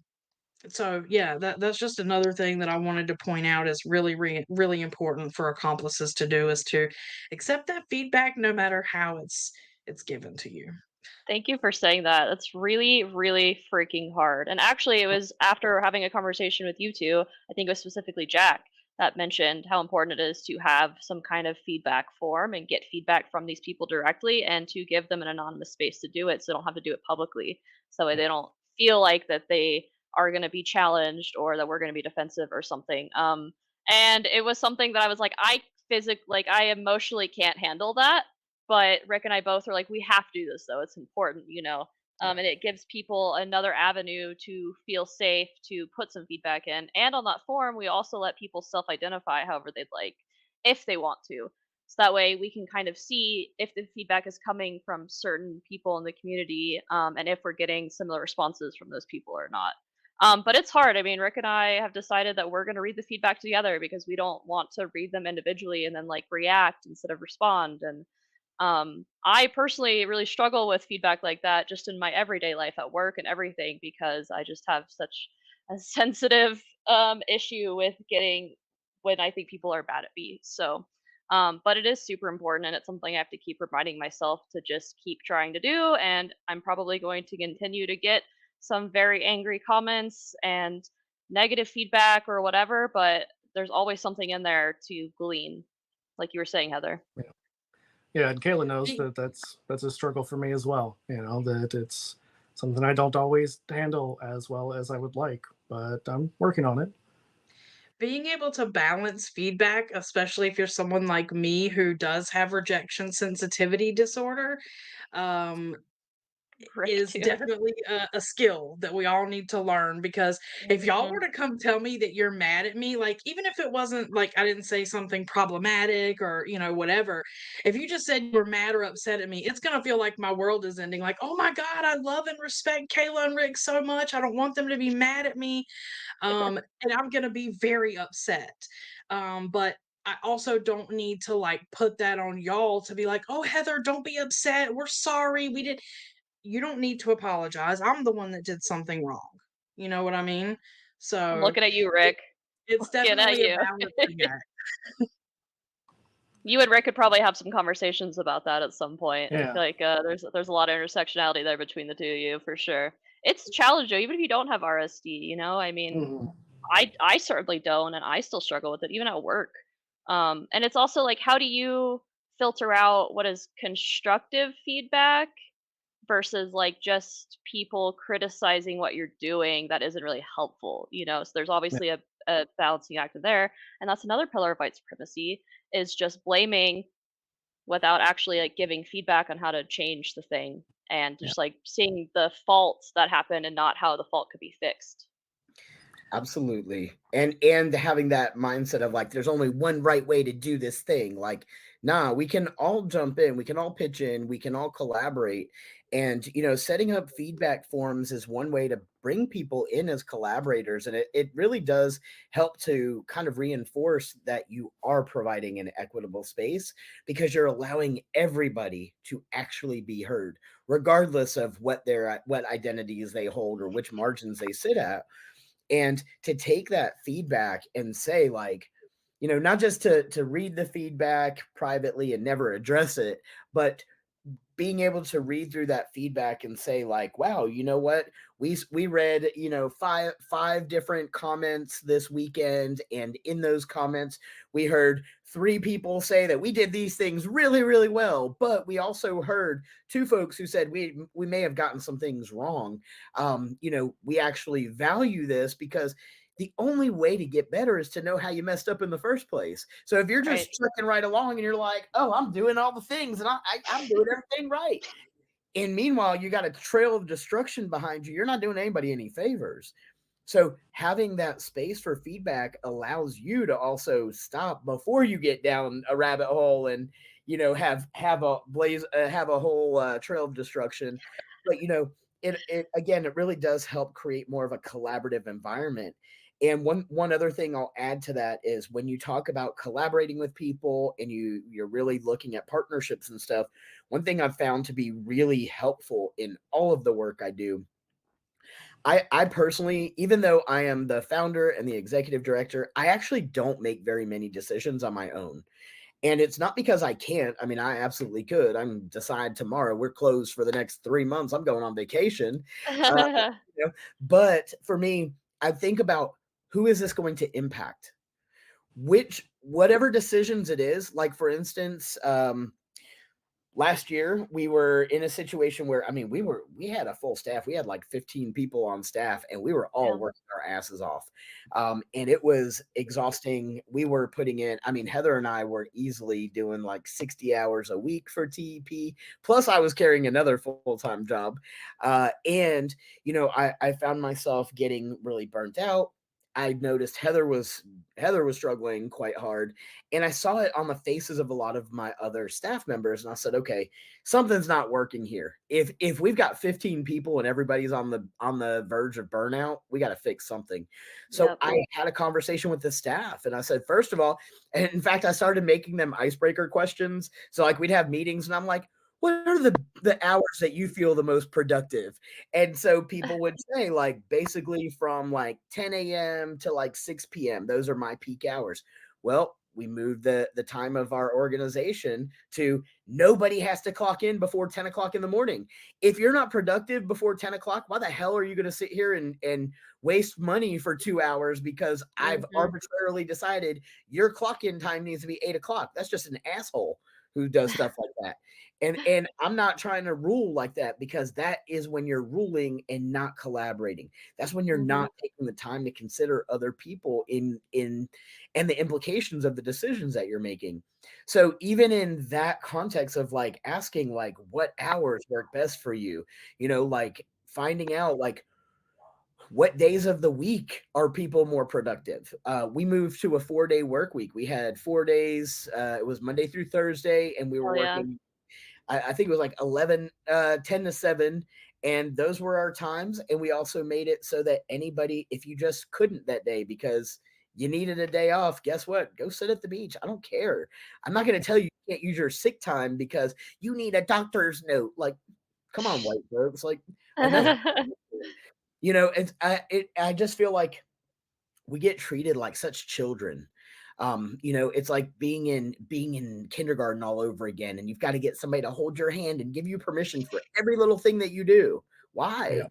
so yeah, that's just another thing that I wanted to point out is really important for accomplices to do is to accept that feedback no matter how it's given to you. Thank you for saying that. That's really, really freaking hard. And actually, it was after having a conversation with you two, I think it was specifically Jack, that mentioned how important it is to have some kind of feedback form and get feedback from these people directly and to give them an anonymous space to do it so they don't have to do it publicly. So they don't feel like that they are going to be challenged or that we're going to be defensive or something. And it was something that I was like, I emotionally can't handle that, but Rick and I both are like, we have to do this though. It's important, and it gives people another avenue to feel safe to put some feedback in. And on that form, we also let people self-identify however they'd like, if they want to. So that way we can kind of see if the feedback is coming from certain people in the community, and if we're getting similar responses from those people or not. But it's hard. I mean, Rick and I have decided that we're going to read the feedback together because we don't want to read them individually and then like react instead of respond. And I personally really struggle with feedback like that just in my everyday life at work and everything because I just have such a sensitive issue with getting when I think people are bad at me. So, but it is super important and it's something I have to keep reminding myself to just keep trying to do. And I'm probably going to continue to get some very angry comments and negative feedback or whatever, but there's always something in there to glean, like you were saying, Heather. Yeah, and Kayla knows Hey, that that's a struggle for me as well. That it's something I don't always handle as well as I would like, but I'm working on it. being able to balance feedback, especially if you're someone like me who does have rejection sensitivity disorder, um, Rick is too. definitely a skill that we all need to learn because if y'all were Mhm. to come tell me that you're mad at me, like even if it wasn't like I didn't say something problematic or whatever, if you just said you were mad or upset at me, it's gonna feel like my world is ending. Like, oh my God, I love and respect Kayla and Rick so much. I don't want them to be mad at me. And I'm gonna be very upset. But I also don't need to like put that on y'all to be like, oh Heather, don't be upset. We're sorry. We did You don't need to apologize. I'm the one that did something wrong. You know what I mean? I'm So looking at you, it, Rick. it's Looking at definitely a you. balancing act. You and Rick could probably have some conversations about that at some point. I Yeah. feel like there's a lot of intersectionality there between the two of you for sure. It's challenging, even if you don't have RSD. I mean, Mhm. I certainly don't, and I still struggle with it even at work. And it's also like, how do you filter out what is constructive feedback versus like just people criticizing what you're doing that isn't really helpful, so there's Yeah. obviously a balancing act in there, and that's another pillar of white supremacy, is just blaming without actually like giving feedback on how to change the thing and Yeah. just like seeing the faults that happen and not how the fault could be fixed. Absolutely. And having that mindset of like there's only one right way to do this thing. Like, nah, we can all jump in, we can all pitch in, we can all collaborate. And setting up feedback forums is one way to bring people in as collaborators. And it really does help to kind of reinforce that you are providing an equitable space because you're allowing everybody to actually be heard, regardless of what identities they hold or which margins they sit at. And to take that feedback and say like, not just to read the feedback privately and never address it, but being able to read through that feedback and say like, wow, you know what, we read five different comments this weekend, and in those comments we heard 3 people say that we did these things really really well, but we also heard 2 folks who said we may have gotten some things wrong. We actually value this because the only way to get better is to know how you messed up in the first place. So if you're just trucking right along and you're like, oh, I'm doing all the things and I'm doing everything right. And meanwhile, you got a trail of destruction behind you. You're not doing anybody any favors. So having that space for feedback allows you to also stop before you get down a rabbit hole and, have a whole trail of destruction. But, it again, it really does help create more of a collaborative environment. And one other thing I'll add to that is when you talk about collaborating with people and you're really looking at partnerships and stuff, one thing I've found to be really helpful in all of the work I do, I personally, even though I am the founder and the executive director, I actually don't make very many decisions on my own. And it's not because I can't. I mean, I absolutely could. I'm decide tomorrow we're closed for the next 3 months. I'm going on vacation. Uh, but for me, I think about who is this going to impact? Whatever decisions it is, like for instance, last year we were in a situation where, I mean, we had a full staff. We had like 15 people on staff and we were all working our asses off. And it was exhausting. We were putting in, I mean, Heather and I were easily doing like 60 hours a week for TEP. Plus I was carrying another full-time job. And I found myself getting really burnt out. I noticed Heather was struggling quite hard, and I saw it on the faces of a lot of my other staff members, and I said, okay, something's not working here. If we've got 15 people and everybody's on the verge of burnout, we got to fix something. So I had a conversation with the staff, and I said, first of all, and in fact, I started making them icebreaker questions. So like we'd have meetings, and I'm like, what are the hours that you feel the most productive? And so people would say like basically from like 10 a.m. to like 6 p.m. Those are my peak hours. Well, we moved the time of our organization to nobody has to clock in before 10 o'clock in the morning. If you're not productive before 10 o'clock, why the hell are you going to sit here and waste money for 2 hours because I've arbitrarily decided your clock in time needs to be 8 o'clock? That's just an asshole who does stuff like that. And I'm not trying to rule like that, because that is when you're ruling and not collaborating. That's when you're not taking the time to consider other people in and the implications of the decisions that you're making. So even in that context of like asking like what hours work best for you, like finding out like what days of the week are people more productive? We moved to a 4-day work week. We had 4 days. It was Monday through Thursday, and we were working. I think it was like 10 to 7. And those were our times. And we also made it so that anybody, if you just couldn't that day because you needed a day off, guess what? Go sit at the beach. I don't care. I'm not going to tell you you can't use your sick time because you need a doctor's note. Like, come on, white folks. Like, I just feel like we get treated like such children. It's like being in kindergarten all over again, and you've got to get somebody to hold your hand and give you permission for every little thing that you do. Why?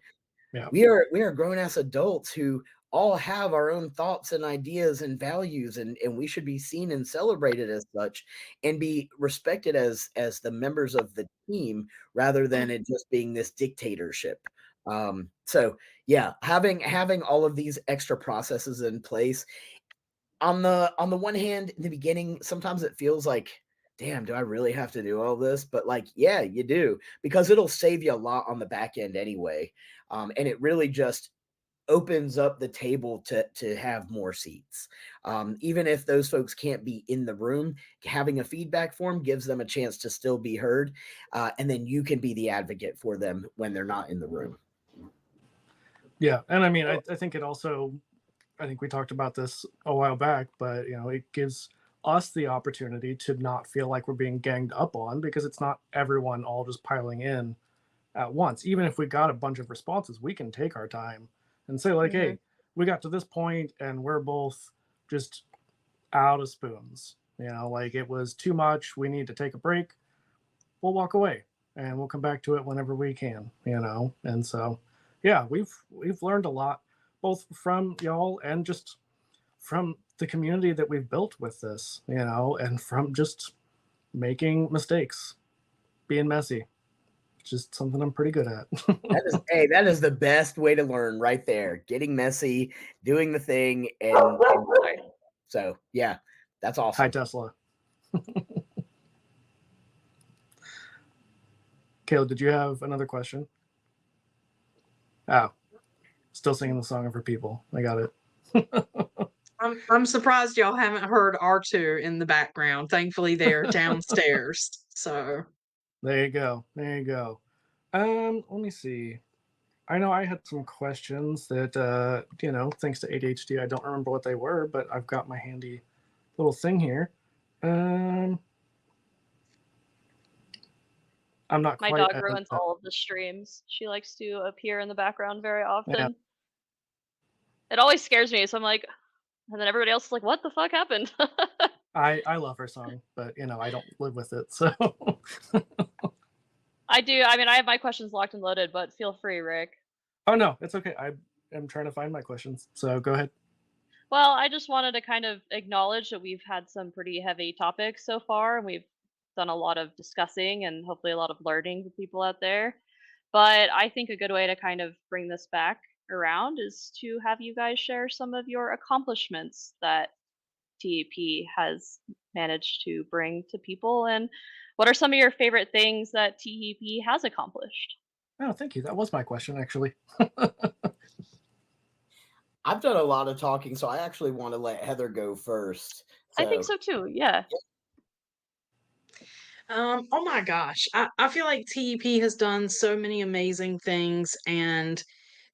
Yeah. We are grown ass adults who all have our own thoughts and ideas and values, and we should be seen and celebrated as such and be respected as the members of the team rather than it just being this dictatorship. So yeah, having all of these extra processes in place, on the one hand, in the beginning, sometimes it feels like, damn, do I really have to do all this? But like, yeah, you do, because it'll save you a lot on the back end anyway. And it really just opens up the table to have more seats. Even if those folks can't be in the room, having a feedback form gives them a chance to still be heard. And then you can be the advocate for them when they're not in the room. Yeah. And I mean, I think it also, I think we talked about this a while back, but it gives us the opportunity to not feel like we're being ganged up on, because it's not everyone all just piling in at once. Even if we got a bunch of responses, we can take our time and say like, hey, we got to this point and we're both just out of spoons. Like it was too much. We need to take a break. We'll walk away and we'll come back to it whenever we can, And so, yeah, we've learned a lot, both from y'all and just from the community that we've built with this, and from just making mistakes, being messy. just something I'm pretty good at. That is the best way to learn right there. Getting messy, doing the thing, and so yeah, that's Hi, awesome. Tesla. Caleb, did you have another question? Oh, still singing the song of her people. I got it. I'm surprised y'all haven't heard R2 in the background. Thankfully, they're downstairs. So There you go. There you go. Let me see. I know I had some questions that thanks to ADHD, I don't remember what they were, but I've got my handy little thing here. I'm not My quite dog as, ruins all of the streams. She likes to appear in the background very often. Yeah. It always scares me, so I'm like, and then everybody else is like, what the fuck happened? I love her song, but I don't live with it, so I do. I mean, I have my questions locked and loaded, but feel free, Rick. Oh no, it's okay. I am trying to find my questions, so go ahead. Well, I just wanted to kind of acknowledge that we've had some pretty heavy topics so far, and we've done a lot of discussing and hopefully a lot of learning for people out there. But I think a good way to kind of bring this back around is to have you guys share some of your accomplishments that TEP has managed to bring to people, and what are some of your favorite things that TEP has accomplished? Oh, thank you. That was my question, actually. I've done a lot of talking, so I actually want to let Heather go first. I think so too. Yeah. Oh my gosh. I feel like TEP has done so many amazing things, and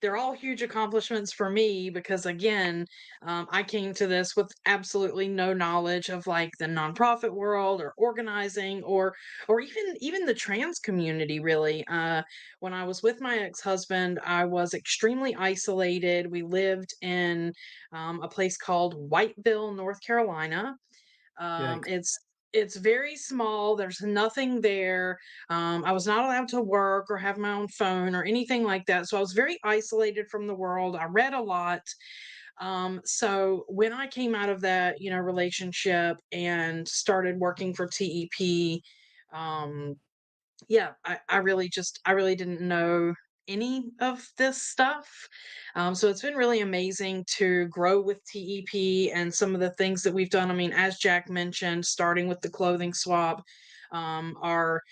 they're all huge accomplishments for me because, again, I came to this with absolutely no knowledge of like the nonprofit world or organizing or even the trans community, really. When I was with my ex-husband, I was extremely isolated. We lived in a place called Whiteville, North Carolina. Yikes. It's very small. There's nothing there. I was not allowed to work or have my own phone or anything like that. So I was very isolated from the world. I read a lot. So when I came out of that, relationship and started working for TEP, um, yeah, I really didn't know any of this stuff. So it's been really amazing to grow with TEP and some of the things that we've done. I mean, as Jack mentioned, starting with the clothing swap, our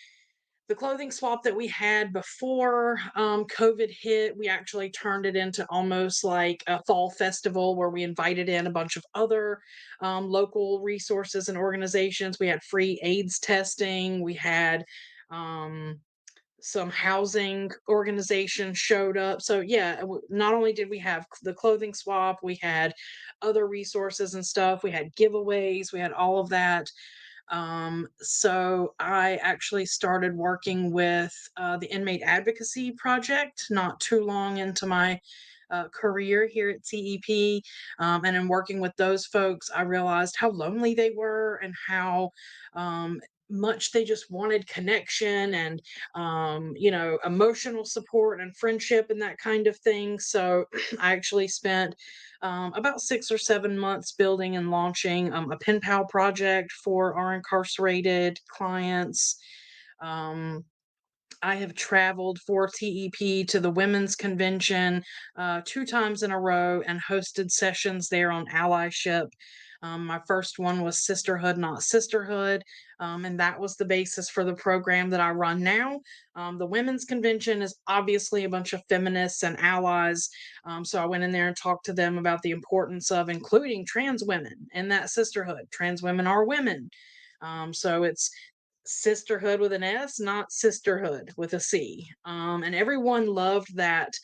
the clothing swap that we had before COVID hit, we actually turned it into almost like a fall festival where we invited in a bunch of other local resources and organizations. We had free AIDS testing. We had um, some housing organizations showed up. So yeah, not only did we have the clothing swap, we had other resources and stuff. We had giveaways. We had all of that. So I actually started working with the Inmate Advocacy Project not too long into my career here at TEP. And in working with those folks, I realized how lonely they were and how much they just wanted connection and, emotional support and friendship and that kind of thing. So I actually spent about 6 or 7 months building and launching a pen pal project for our incarcerated clients. Um, I have traveled for TEP to the Women's Convention 2 times in a row and hosted sessions there on allyship. My first one was Sisterhood, Not Sisterhood, and that was the basis for the program that I run now. The Women's Convention is obviously a bunch of feminists and allies, so I went in there and talked to them about the importance of including trans women in that sisterhood. Trans women are women. So it's sisterhood with an S, not sisterhood with a C. And everyone loved that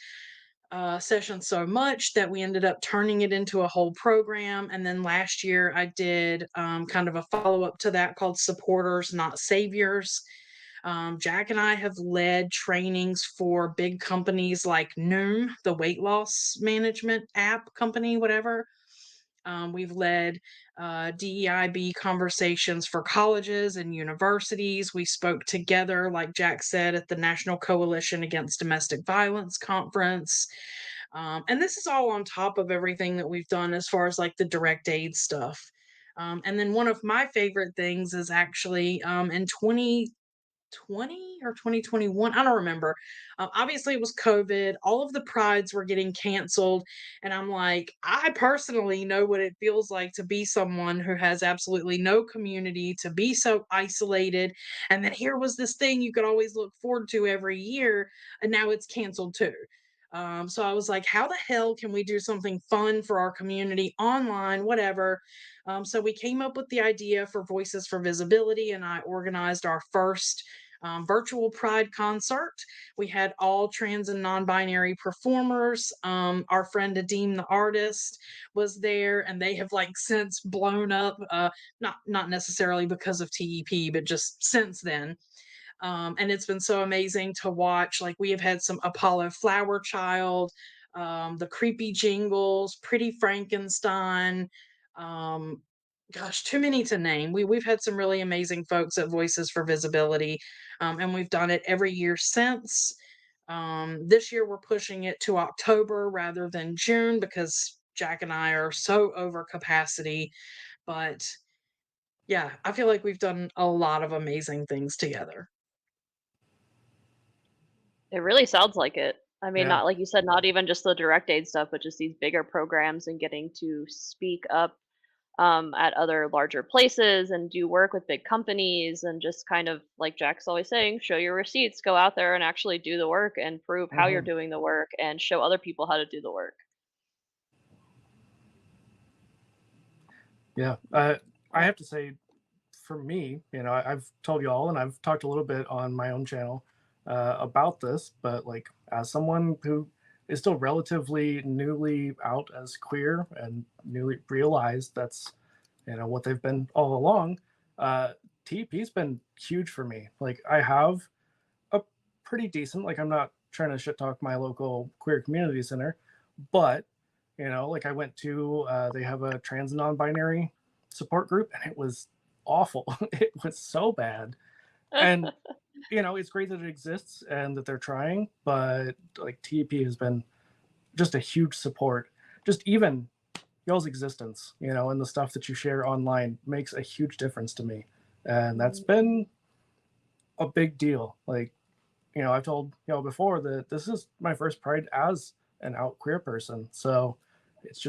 session so much that we ended up turning it into a whole program. And then last year I did kind of a follow up to that called Supporters, Not Saviors. Jack and I have led trainings for big companies like Noom, the weight loss management app company, whatever. We've led DEIB conversations for colleges and universities. We spoke together, like Jack said, at the National Coalition Against Domestic Violence conference. And this is all on top of everything that we've done as far as like the direct aid stuff. And then one of my favorite things is actually in 2020 or 2021. I don't remember. Obviously, it was COVID. All of the prides were getting canceled. And I'm like, I personally know what it feels like to be someone who has absolutely no community, to be so isolated. And then here was this thing you could always look forward to every year. And now it's canceled too. So I was like, how the hell can we do something fun for our community online, whatever? So we came up with the idea for Voices for Visibility, and I organized our first virtual Pride concert. We had all trans and non-binary performers. Our friend Adeem the artist was there, and they have like since blown up. Not necessarily because of TEP, but just since then. And it's been so amazing to watch. Like we have had some Apollo Flower Child, the Creepy Jingles, Pretty Frankenstein. Um, gosh, too many to name. We've had some really amazing folks at Voices for Visibility, and we've done it every year since. This year we're pushing it to October rather than June because Jack and I are so over capacity. But yeah, I feel like we've done a lot of amazing things together. It really sounds like it. I mean, Yeah. not like you said, not even just the direct aid stuff, but just these bigger programs and getting to speak up at other larger places and do work with big companies and just kind of like Jack's always saying, show your receipts, go out there and actually do the work and prove how you're Mhm. doing the work and show other people how to do the work. Yeah. I have to say, for me, I've told you all, and I've talked a little bit on my own channel about this, but like as someone who is still relatively newly out as queer and newly realized that's what they've been all along, TP's been huge for me. Like I have a pretty decent, like I'm not trying to shit talk my local queer community center, but like I went to they have a trans and non-binary support group, and it was awful. It was so bad. And it's great that it exists and that they're trying, but like TEP has been just a huge support. Just even y'all's existence, and the stuff that you share online makes a huge difference to me. And that's been a big deal. Like, I've told y'all before that this is my first Pride as an out queer person. So it's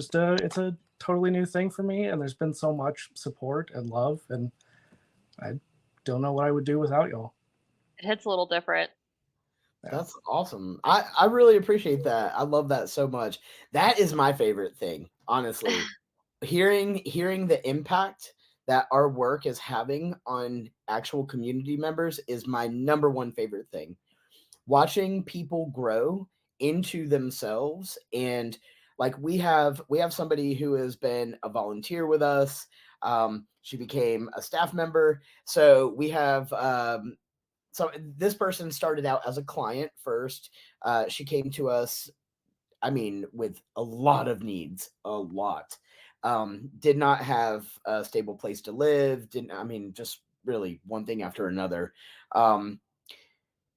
a totally new thing for me, and there's been so much support and love, and I don't know what I would do without y'all. It hits a little different. Yeah. That's awesome. I really appreciate that. I love that so much. That is my favorite thing, honestly. Hearing the impact that our work is having on actual community members is my number one favorite thing. Watching people grow into themselves, and like we have somebody who has been a volunteer with us. She became a staff member. So we have so this person started out as a client first. She came to us, I mean, with a lot of needs, a lot. Did not have a stable place to live. Didn't, I mean, just really one thing after another. Um,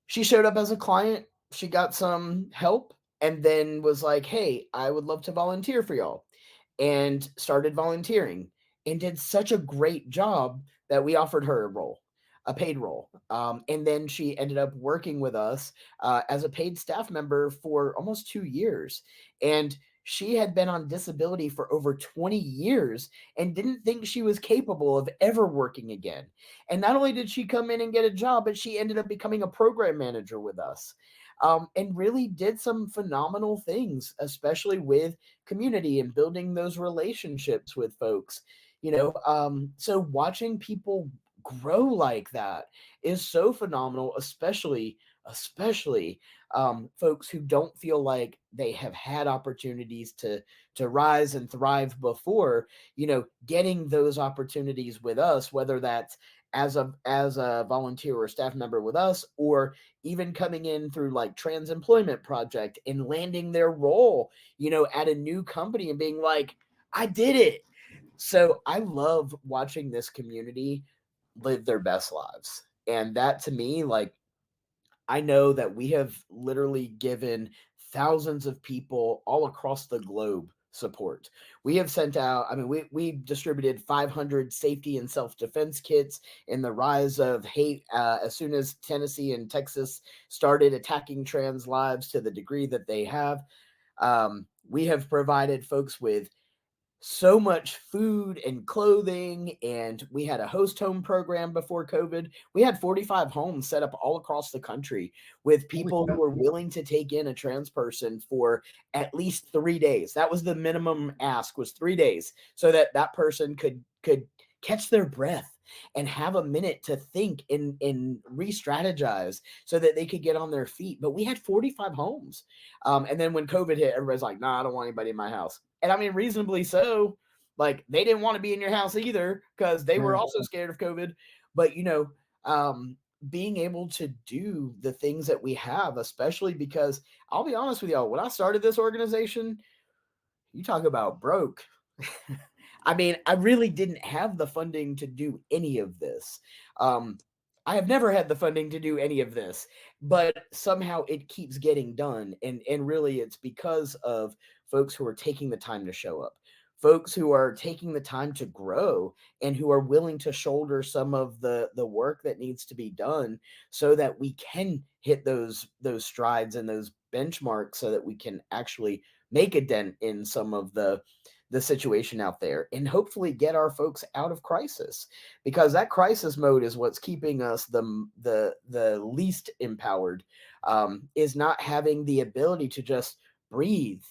she showed up as a client. She got some help and then was like, hey, I would love to volunteer for y'all. And started volunteering and did such a great job that we offered her a role, a paid role. And then she ended up working with us as a paid staff member for almost 2 years. And she had been on disability for over 20 years and didn't think she was capable of ever working again. And not only did she come in and get a job, but she ended up becoming a program manager with us. And really did some phenomenal things, especially with community and building those relationships with folks. So watching people grow like that is so phenomenal, especially folks who don't feel like they have had opportunities to rise and thrive before. Getting those opportunities with us, whether that's as a volunteer or staff member with us, or even coming in through like Trans Employment Project and landing their role, at a new company and being like, I did it. So I love watching this community live their best lives. And that to me, like, I know that we have literally given thousands of people all across the globe support. We have sent out, I mean, we distributed 500 safety and self-defense kits in the rise of hate as soon as Tennessee and Texas started attacking trans lives to the degree that they have. We have provided folks with so much food and clothing, and we had a host home program before COVID. We had 45 homes set up all across the country with people who were willing to take in a trans person for at least 3 days. That was the minimum ask, was 3 days, so that that person could catch their breath and have a minute to think and re-strategize so that they could get on their feet. But we had 45 homes. And then when COVID hit, everybody's like, nah, I don't want anybody in my house. And I mean, reasonably so. Like, they didn't want to be in your house either because they were also scared of COVID. But, you know, being able to do the things that we have, especially because I'll be honest with y'all, when I started this organization, you talk about broke. I mean, I really didn't have the funding to do any of this. I have never had the funding to do any of this, but somehow it keeps getting done. And really it's because of folks who are taking the time to show up, folks who are taking the time to grow and who are willing to shoulder some of the work that needs to be done so that we can hit those strides and those benchmarks so that we can actually make a dent in some of the situation out there and hopefully get our folks out of crisis, because that crisis mode is what's keeping us the least empowered, is not having the ability to just breathe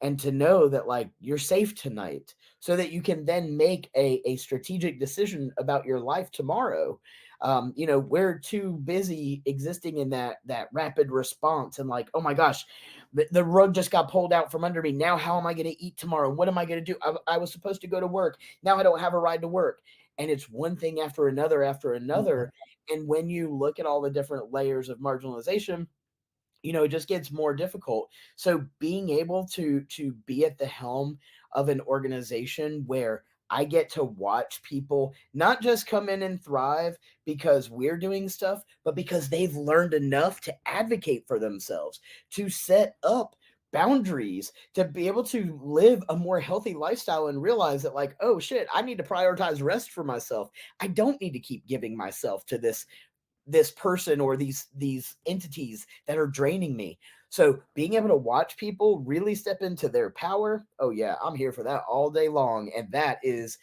and to know that, like, you're safe tonight so that you can then make a strategic decision about your life tomorrow. You know, we're too busy existing in that rapid response and like, oh my gosh, the rug just got pulled out from under me. Now, how am I going to eat tomorrow? What am I going to do? I was supposed to go to work. Now I don't have a ride to work. And it's one thing after another after another. And when you look at all the different layers of marginalization, you know, it just gets more difficult. So being able to be at the helm of an organization where I get to watch people not just come in and thrive because we're doing stuff, but because they've learned enough to advocate for themselves, to set up boundaries, to be able to live a more healthy lifestyle and realize that, like, oh shit, I need to prioritize rest for myself. I don't need to keep giving myself to this person or these entities that are draining me. So being able to watch people really step into their power, oh yeah, I'm here for that all day long. And that is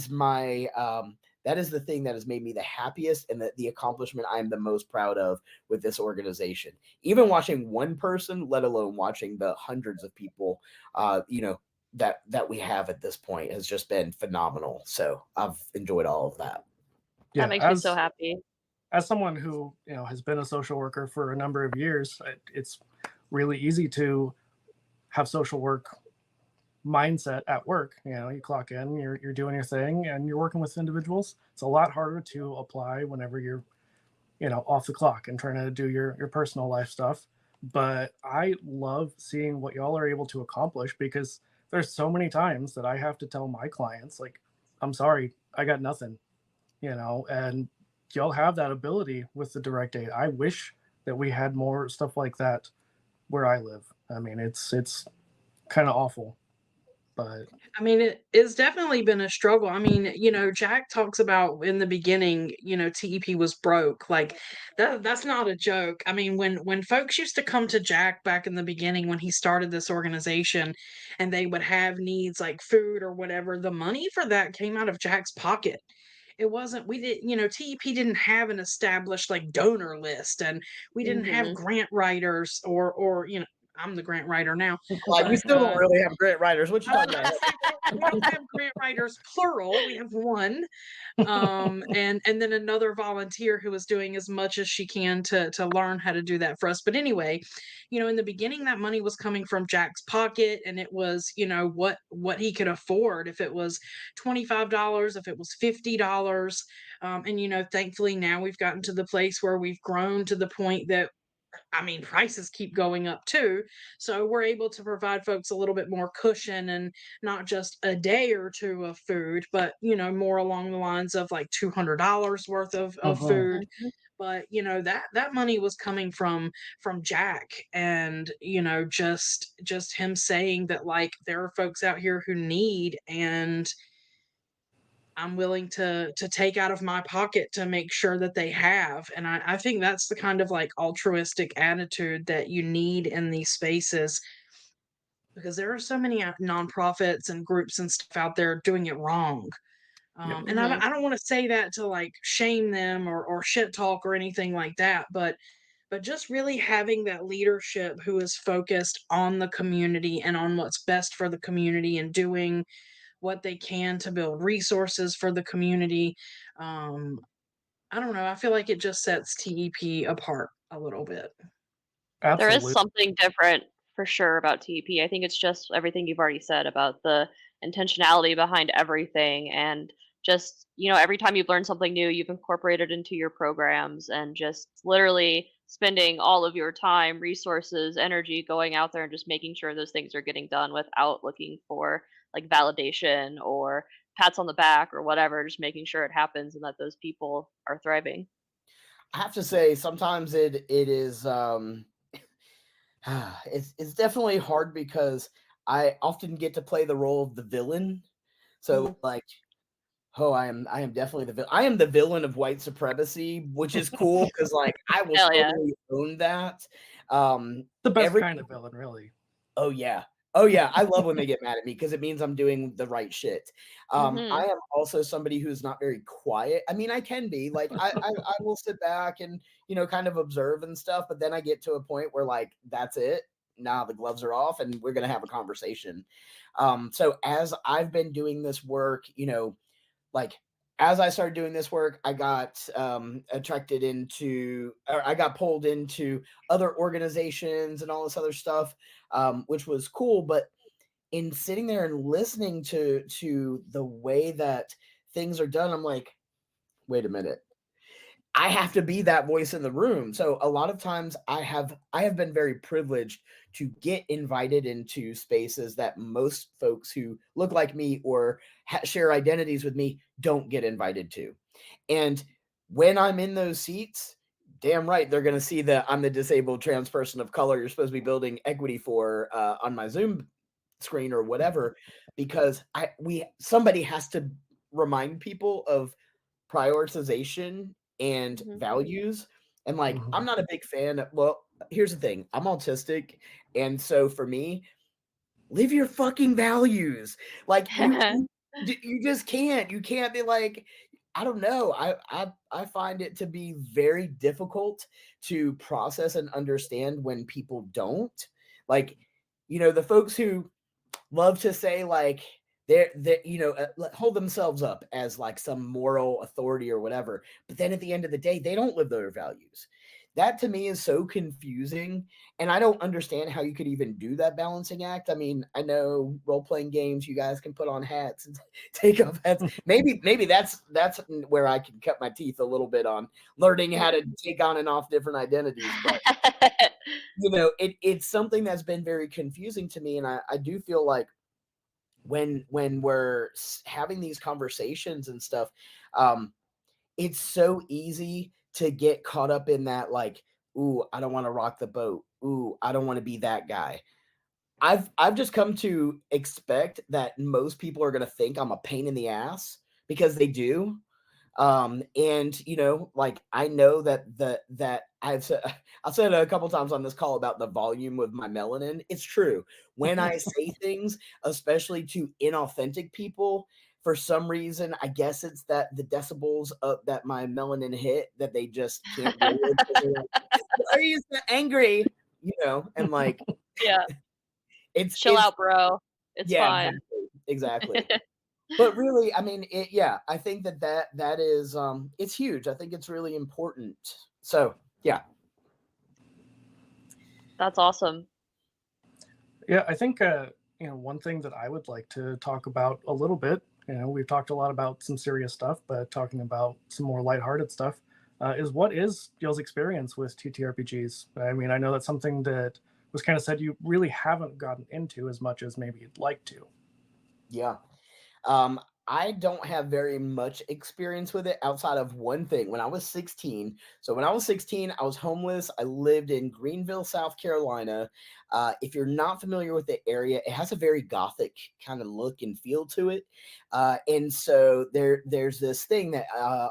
my that is the thing that has made me the happiest and the accomplishment I am the most proud of with this organization. Even watching one person, let alone watching the hundreds of people, you know, that we have at this point has just been phenomenal. So I've enjoyed all of that. That makes me so happy. As someone who, you know, has been a social worker for a number of years, it's really easy to have social work mindset at work. You know, you clock in, you're doing your thing, and you're working with individuals. It's a lot harder to apply whenever you're, you know, off the clock and trying to do your personal life stuff. But I love seeing what y'all are able to accomplish, because there's so many times that I have to tell my clients, like, I'm sorry, I got nothing, you know, and y'all have that ability with the direct aid. I wish that we had more stuff like that where I live. I mean, it's kind of awful, but I mean, it's definitely been a struggle. I mean, you know, Jack talks about in the beginning, you know, TEP was broke. Like that's not a joke. I mean, when folks used to come to Jack back in the beginning when he started this organization and they would have needs like food or whatever, the money for that came out of Jack's pocket. It wasn't, we did, you know, TEP didn't have an established like donor list, and we didn't have grant writers or you know, I'm the grant writer now, Like, we but still don't really have grant writers. What you I was talking about about? to say, we don't have grant writers plural. We have one, and then another volunteer who is doing as much as she can to learn how to do that for us. But anyway, you know, in the beginning, that money was coming from Jack's pocket, and it was, you know, what he could afford. If it was $25, if it was $50, and you know, thankfully now we've gotten to the place where we've grown to the point that, I mean, prices keep going up too. So we're able to provide folks a little bit more cushion and not just a day or two of food, but, you know, more along the lines of like $200 worth of food. But that money was coming from Jack, and just him saying that, like, there are folks out here who need, and I'm willing to take out of my pocket to make sure that they have. And I think that's the kind of, like, altruistic attitude that you need in these spaces, because there are so many nonprofits and groups and stuff out there doing it wrong. Yep. And I don't want to say that to, like, shame them or shit talk or anything like that, but just really having that leadership who is focused on the community and on what's best for the community, and doing what they can to build resources for the community. Um, I don't know. I feel like it just sets TEP apart a little bit. There is Absolutely. something different for sure about TEP. I think it's just everything you've already said about the intentionality behind everything, and just, every time you've learned something new, you've incorporated into your programs, and just literally spending all of your time, resources, energy going out there and just making sure those things are getting done without looking for like validation or pats on the back or whatever, just making sure it happens and that those people are thriving. I have to say, sometimes it is it's definitely hard because I often get to play the role of the villain. So like, oh, I am definitely I am the villain of white supremacy, which is cool because like I will Hell yeah. totally own that. The best Every kind of villain, really. Oh yeah. Oh yeah. I love when they get mad at me because it means I'm doing the right shit. I Mhm. am also somebody who's not very quiet. I mean, I can be like I will sit back and kind of observe and stuff, but then I get to a point where like that's it. Now the gloves are off and we're gonna have a conversation. So as I've been doing this work, like as I started doing this work, I got attracted into, or I got pulled into other organizations and all this other stuff, which was cool. But in sitting there and listening to the way that things are done, I'm like, wait a minute. I have to be that voice in the room. So a lot of times I have been very privileged to get invited into spaces that most folks who look like me or share identities with me don't get invited to. And when I'm in those seats, damn right they're going to see that I'm the disabled trans person of color you're supposed to be building equity for on my Zoom screen or whatever, because somebody has to remind people of prioritization and Mhm. values. And like, Mhm. I'm not a big fan of, well, here's the thing, I'm autistic. And so for me, live your fucking values. Like you just can't. You can't be like, I don't know. I find it to be very difficult to process and understand when people don't. Like, the folks who love to say like they're hold themselves up as like some moral authority or whatever, but then at the end of the day they don't live their values. That to me is so confusing, and I don't understand how you could even do that balancing act. I mean, I know role-playing games, you guys can put on hats and take off hats. Maybe that's where I can cut my teeth a little bit on learning how to take on and off different identities. But it's something that's been very confusing to me, and I do feel like when we're having these conversations and stuff, it's so easy to get caught up in that, like, ooh, I don't want to rock the boat, ooh, I don't want to be that guy. I've just come to expect that most people are going to think I'm a pain in the ass, because they do. And like, I know that I've said it a couple times on this call about the volume of my melanin. It's true. When I say things, especially to inauthentic people, for some reason, I guess it's that the decibels that my melanin hit, that they just can't deal with. 'Cause they're like, "Why are you so angry?" And like, Yeah. Chill it's out, bro. It's yeah, fine. exactly. But really, I mean, yeah, I think that is it's huge. I think it's really important. So yeah. That's awesome. Yeah, I think one thing that I would like to talk about a little bit. We've talked a lot about some serious stuff, but talking about some more lighthearted stuff is, what is y'all's experience with TTRPGs? I mean, I know that's something that was kind of said you really haven't gotten into as much as maybe you'd like to. Yeah. I don't have very much experience with it outside of one thing. When I was 16, so when I was 16, I was homeless. I lived in Greenville, South Carolina. If you're not familiar with the area, it has a very gothic kind of look and feel to it. And so there's this thing that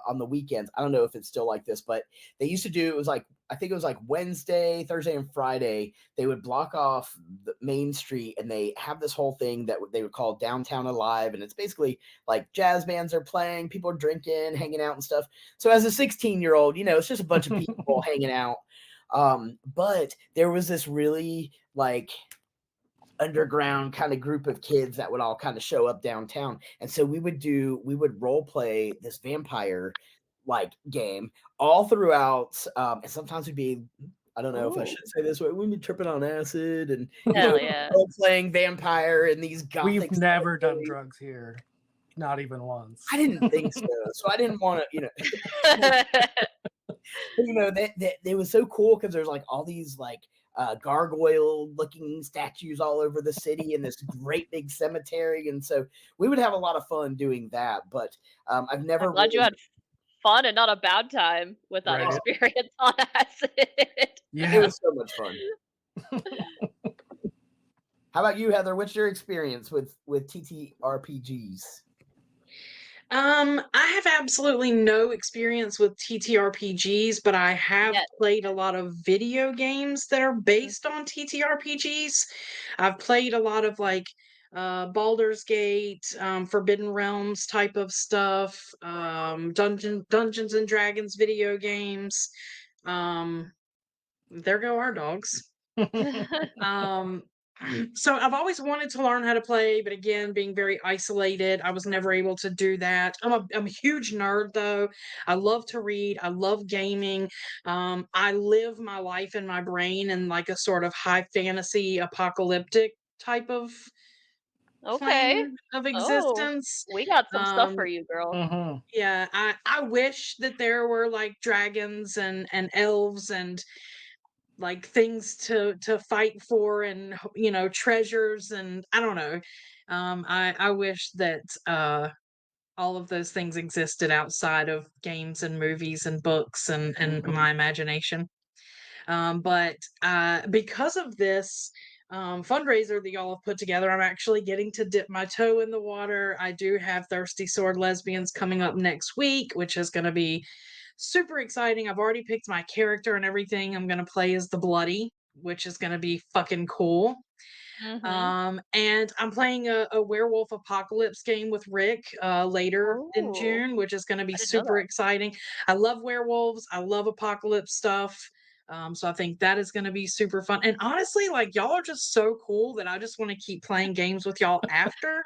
on the weekends, I don't know if it's still like this, but they used to do, it was like, I think it was like Wednesday, Thursday, and Friday. They would block off the main street and they have this whole thing that they would call Downtown Alive. And it's basically like jazz bands are playing, people are drinking, hanging out and stuff. So as a 16-year-old, it's just a bunch of people hanging out. But there was this really like underground kind of group of kids that would all kind of show up downtown. And so we would role play this vampire like game all throughout. And sometimes we'd be, I don't know if I Ooh. should say this way, we'd be tripping on acid and Hell yeah. role playing vampire and these gothic. We've never done drugs here, not even once. I didn't think so. So I didn't want to, they was so cool because there's like all these like gargoyle looking statues all over the city and this great big cemetery. And so we would have a lot of fun doing that. But I've never I'm glad you had fun and not a bad time with that Right. experience on acid. It Yeah. was so much fun. How about you, Heather? What's your experience with TTRPGs? I have absolutely no experience with TTRPGs, but I have Yes. played a lot of video games that are based on TTRPGs. I've played a lot of like Baldur's Gate, Forbidden Realms type of stuff, Dungeons and Dragons video games. There go our dogs. So I've always wanted to learn how to play, but again, being very isolated, I was never able to do that. I'm a huge nerd though. I love to read. I love gaming. I live my life in my brain in like a sort of high fantasy apocalyptic type of Okay. plane of Oh, existence. we got some stuff Um, for you, girl. Mhm. yeah, I wish that there were like dragons and elves and like things to fight for and treasures and I don't know. I wish that all of those things existed outside of games and movies and books and Mhm. my imagination. But because of this fundraiser that y'all have put together, I'm actually getting to dip my toe in the water. I do have Thirsty Sword Lesbians coming up next week, which is going to be super exciting. I've already picked my character and everything. I'm going to play as the Bloody, which is going to be fucking cool. And I'm playing a werewolf apocalypse game with Rick later in Ooh, June, which is going to be I didn't know super that. exciting. I love werewolves. I love apocalypse stuff. So I think that is going to be super fun. And honestly, like y'all are just so cool that I just want to keep playing games with y'all after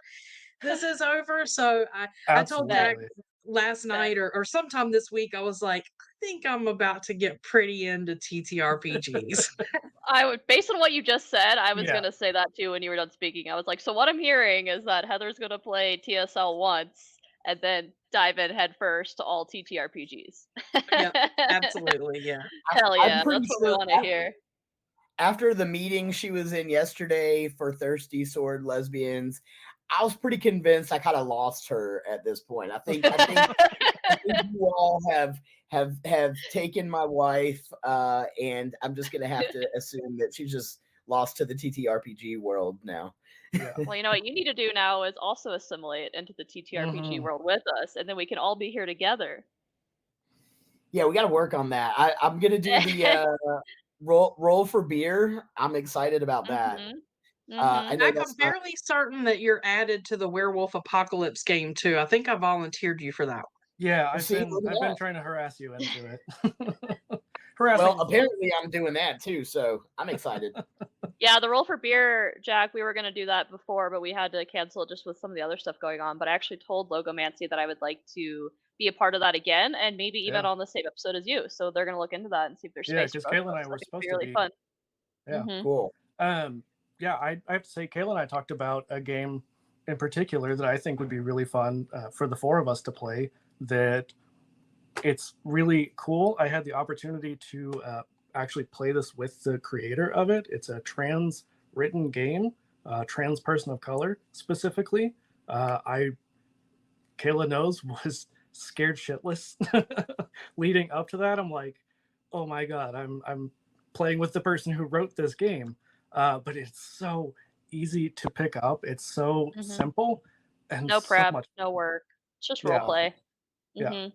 this is over. So I told Jack Absolutely. last night or sometime this week, I was like, I think I'm about to get pretty into TTRPGs. I would, based on what you just said, I was Yeah. gonna say that too when you were done speaking. I was like, so what I'm hearing is that Heather's gonna play TSL once and then dive in head first to all TTRPGs. Yep, absolutely. Yeah. Hell I'm yeah, pretty that's what we sure want to hear. after the meeting she was in yesterday for Thirsty Sword Lesbians, I was pretty convinced I kind of lost her at this point. I think you all have taken my wife, and I'm just gonna have to assume that she's just lost to the TTRPG world now. Yeah. Well, you know what you need to do now is also assimilate into the TTRPG Mhm. world with us, and then we can all be here together. Yeah, we got to work on that. I'm gonna do the roll for beer. I'm excited about that. Mhm. I Mhm. know Jack, I'm that's not. fairly certain that you're added to the Werewolf Apocalypse game too. I think I volunteered you for that. Yeah, Well, see, look at I've been that. trying to harass you into it. Well, Harassing. apparently I'm doing that too, so I'm excited. Yeah, the roll for beer, Jack, we were gonna do that before, but we had to cancel it just with some of the other stuff going on. But I actually told Logomancy that I would like to be a part of that again, and maybe even Yeah. on the same episode as you. So they're gonna look into that and see if there's Yeah, space because for us. Kayla and I So were it could supposed be to really be. fun. Yeah. Mhm. Cool. Yeah, I have to say, Kayla and I talked about a game in particular that I think would be really fun for the four of us to play. That it's really cool. I had the opportunity to actually play this with the creator of it. It's a trans written game, trans person of color specifically. I Kayla knows, was scared shitless leading up to that. I'm like, oh my god, I'm playing with the person who wrote this game, but it's so easy to pick up. It's so simple and No so prep, much. no work. It's just Yeah. role play. Yeah.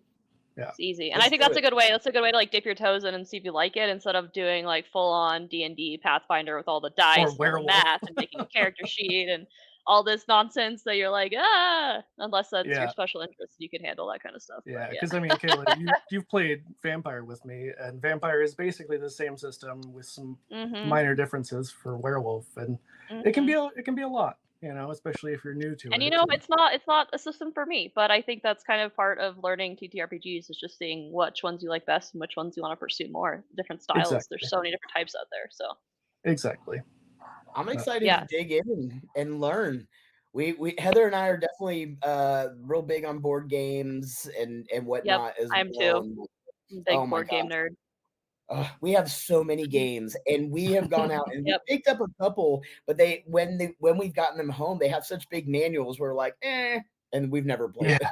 Yeah. It's easy. And Let's I think do that's it. a good way. That's a good way to like dip your toes in and see if you like it instead of doing like full on D&D Pathfinder with all the dice and all the Werewolf. math and making a character sheet and all this nonsense that you're like, unless that's your Yeah. special interest, you can handle that kind of stuff. Yeah, But because I mean, Kayla, you've played Vampire with me, and Vampire is basically the same system with some minor differences for Werewolf, and it can be a lot, especially if you're new to And it. it's not a system for me, but I think that's kind of part of learning TTRPGs is just seeing which ones you like best and which ones you want to pursue more. Different styles. Exactly. There's so many different types out there. So Exactly. I'm excited Yeah. to dig in and learn. We Heather and I are definitely real big on board games and whatnot as I'm well. too. I'm a big Oh my board game gosh. nerd. We have so many games, and we have gone out and we picked up a couple, but when we've gotten them home, they have such big manuals. We're like, and we've never played it.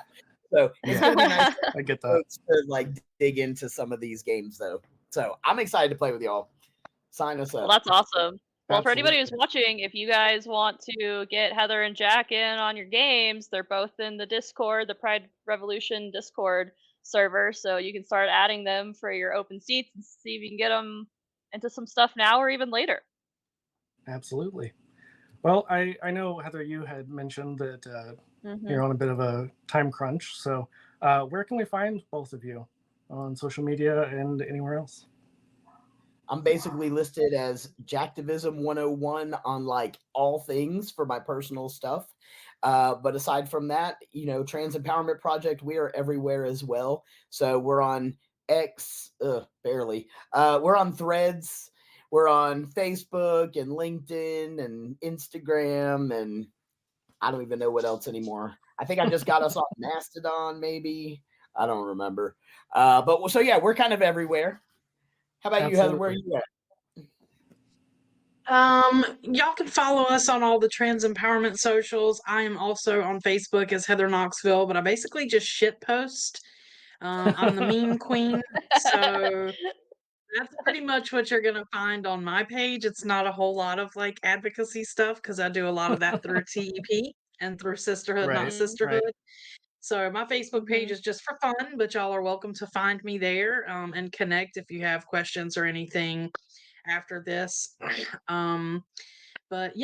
So it's gonna be nice I get that. folks to like dig into some of these games, though. So I'm excited to play with y'all. Sign us up. Well, that's awesome. Well, for anybody who's Absolutely. watching, if you guys want to get Heather and Jack in on your games, they're both in the Discord, the Pride Revolution Discord server, so you can start adding them for your open seats and see if you can get them into some stuff now or even later. Absolutely. Well, I know, Heather, you had mentioned that you're on a bit of a time crunch, so where can we find both of you on social media and anywhere else? I'm basically listed as Jacktivism 101 on like all things for my personal stuff. But aside from that, Trans Empowerment Project, we are everywhere as well. So we're on X, barely. We're on Threads. We're on Facebook and LinkedIn and Instagram, and I don't even know what else anymore. I think I just got us on Mastodon, maybe. I don't remember. But so yeah, we're kind of everywhere. How about you, Heather? Where are you at? Y'all can follow us on all the trans empowerment socials. I am also on Facebook as Heather Knoxville, but I basically just shit post. I'm the meme queen, so that's pretty much what you're gonna find on my page. It's not a whole lot of like advocacy stuff because I do a lot of that through TEP and through Sisterhood, Not Sisterhood. Right. So my Facebook page is just for fun, but y'all are welcome to find me there and connect if you have questions or anything after this. But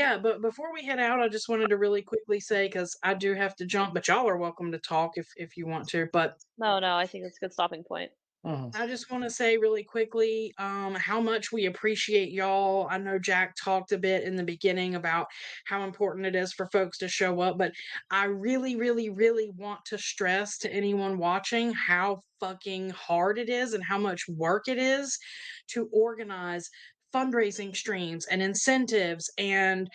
before we head out, I just wanted to really quickly say, because I do have to jump, but y'all are welcome to talk if you want to. But No, I think that's a good stopping point. I just want to say really quickly how much we appreciate y'all. I know Jack talked a bit in the beginning about how important it is for folks to show up, but I really, really, really want to stress to anyone watching how fucking hard it is and how much work it is to organize fundraising streams and incentives and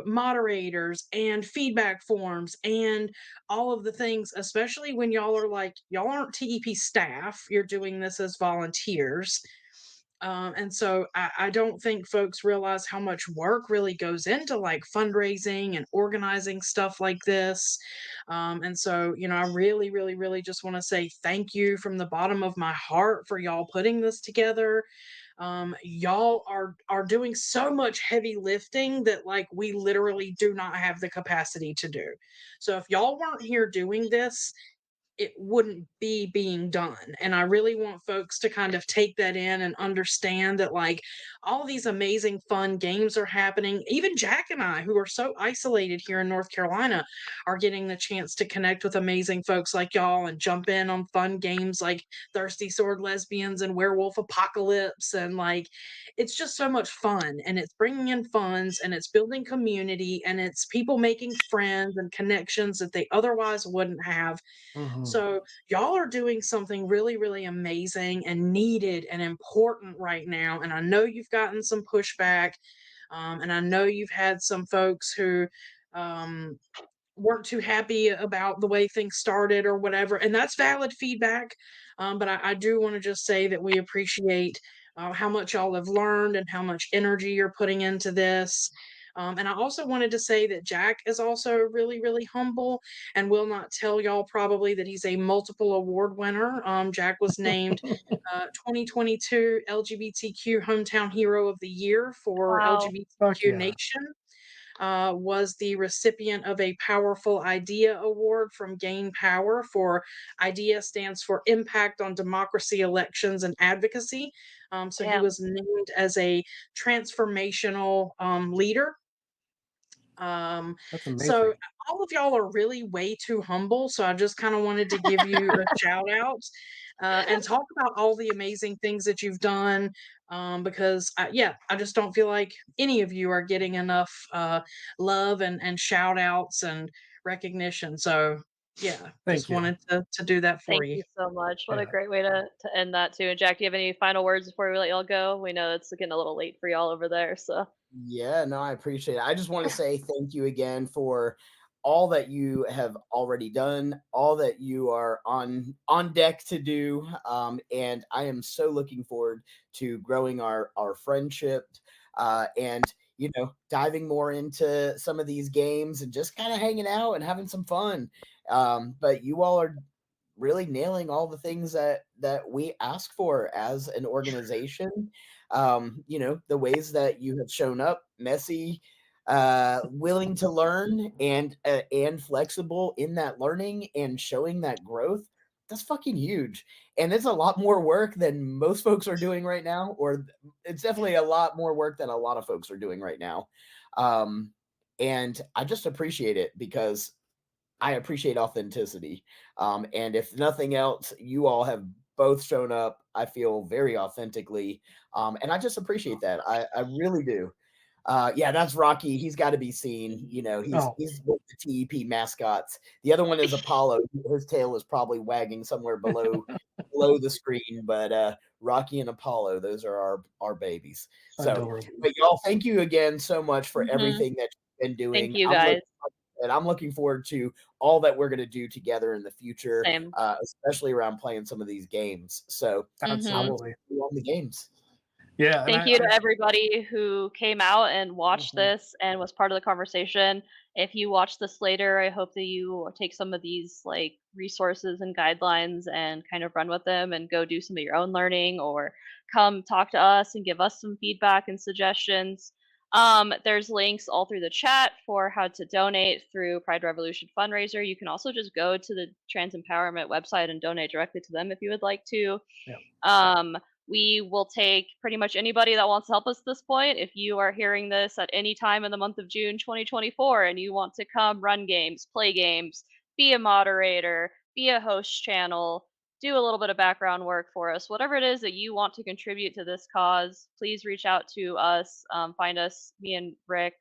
moderators and feedback forms and all of the things, especially when y'all aren't TEP staff, you're doing this as volunteers. And so I don't think folks realize how much work really goes into like fundraising and organizing stuff like this. And so, I really, really, really just want to say thank you from the bottom of my heart for y'all putting this together. Y'all are doing so much heavy lifting that like we literally do not have the capacity to do. So if y'all weren't here doing this, it wouldn't be being done. And I really want folks to kind of take that in and understand that like all these amazing fun games are happening. Even Jack and I, who are so isolated here in North Carolina, are getting the chance to connect with amazing folks like y'all and jump in on fun games like Thirsty Sword Lesbians and Werewolf Apocalypse. And like, it's just so much fun, and it's bringing in funds, and it's building community, and it's people making friends and connections that they otherwise wouldn't have. So y'all are doing something really, really amazing and needed and important right now. And I know you've gotten some pushback, and I know you've had some folks who weren't too happy about the way things started or whatever, and that's valid feedback. But I do want to just say that we appreciate how much y'all have learned and how much energy you're putting into this. And I also wanted to say that Jack is also really, really humble and will not tell y'all probably that he's a multiple award winner. Jack was named 2022 LGBTQ Hometown Hero of the Year for Wow. Fuck LGBTQ yeah. Nation. Was the recipient of a Powerful Idea Award from Gain Power for IDEA stands for Impact on Democracy, Elections, and Advocacy. So he Damn. was named as a transformational leader. That's amazing. So all of y'all are really way too humble. So I just kind of wanted to give you a shout out and talk about all the amazing things that you've done. Because I just don't feel like any of you are getting enough love and shout outs and recognition. So yeah, Thank just you. wanted to do that for Thank you. you so much. What a Yeah. great way to end that too. And Jack, do you have any final words before we let y'all go? We know it's getting a little late for y'all over there, so. Yeah, no, I appreciate it. I just want to say thank you again for all that you have already done, all that you are on deck to do. And I am so looking forward to growing our friendship, and diving more into some of these games and just kind of hanging out and having some fun. But you all are really nailing all the things that we ask for as an organization. The ways that you have shown up, messy, willing to learn, and flexible in that learning and showing that growth. That's fucking huge, and it's a lot more work than most folks are doing right now, or it's definitely a lot more work than a lot of folks are doing right now. And I just appreciate it because I appreciate authenticity. And if nothing else, you all have both shown up, I feel, very authentically. And I just appreciate that. I really do. Yeah, that's Rocky. He's got to be seen. Oh. He's with the TEP mascots. The other one is Apollo. His tail is probably wagging somewhere below the screen. But Rocky and Apollo, those are our babies. So, Adorable. but y'all, thank you again so much for Mhm. everything that you've been doing. Thank you guys. I'm looking forward to all that we're going to do together in the future, Same. especially around playing some of these games. So I will Absolutely. see you on the games. Yeah. And Thank you to everybody who came out and watched this and was part of the conversation. If you watch this later, I hope that you take some of these like resources and guidelines and kind of run with them and go do some of your own learning, or come talk to us and give us some feedback and suggestions. There's links all through the chat for how to donate through Pride Revolution Fundraiser. You can also just go to the Trans Empowerment website and donate directly to them if you would like to. Yeah. We will take pretty much anybody that wants to help us at this point. If you are hearing this at any time in the month of June 2024 and you want to come run games, play games, be a moderator, be a host channel, do a little bit of background work for us, whatever it is that you want to contribute to this cause, please reach out to us. Find us, me and Rick.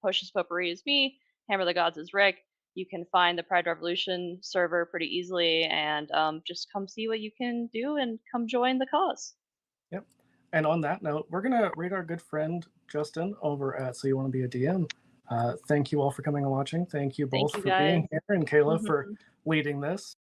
Potions Potpourri is me. Hammer the Gods is Rick. You can find the Pride Revolution server pretty easily, and just come see what you can do and come join the cause. Yep. And on that note, we're going to read our good friend Justin over at So You Want to Be a DM. Thank you all for coming and watching. Thank you both you, for being guys. here, and Kayla for leading this.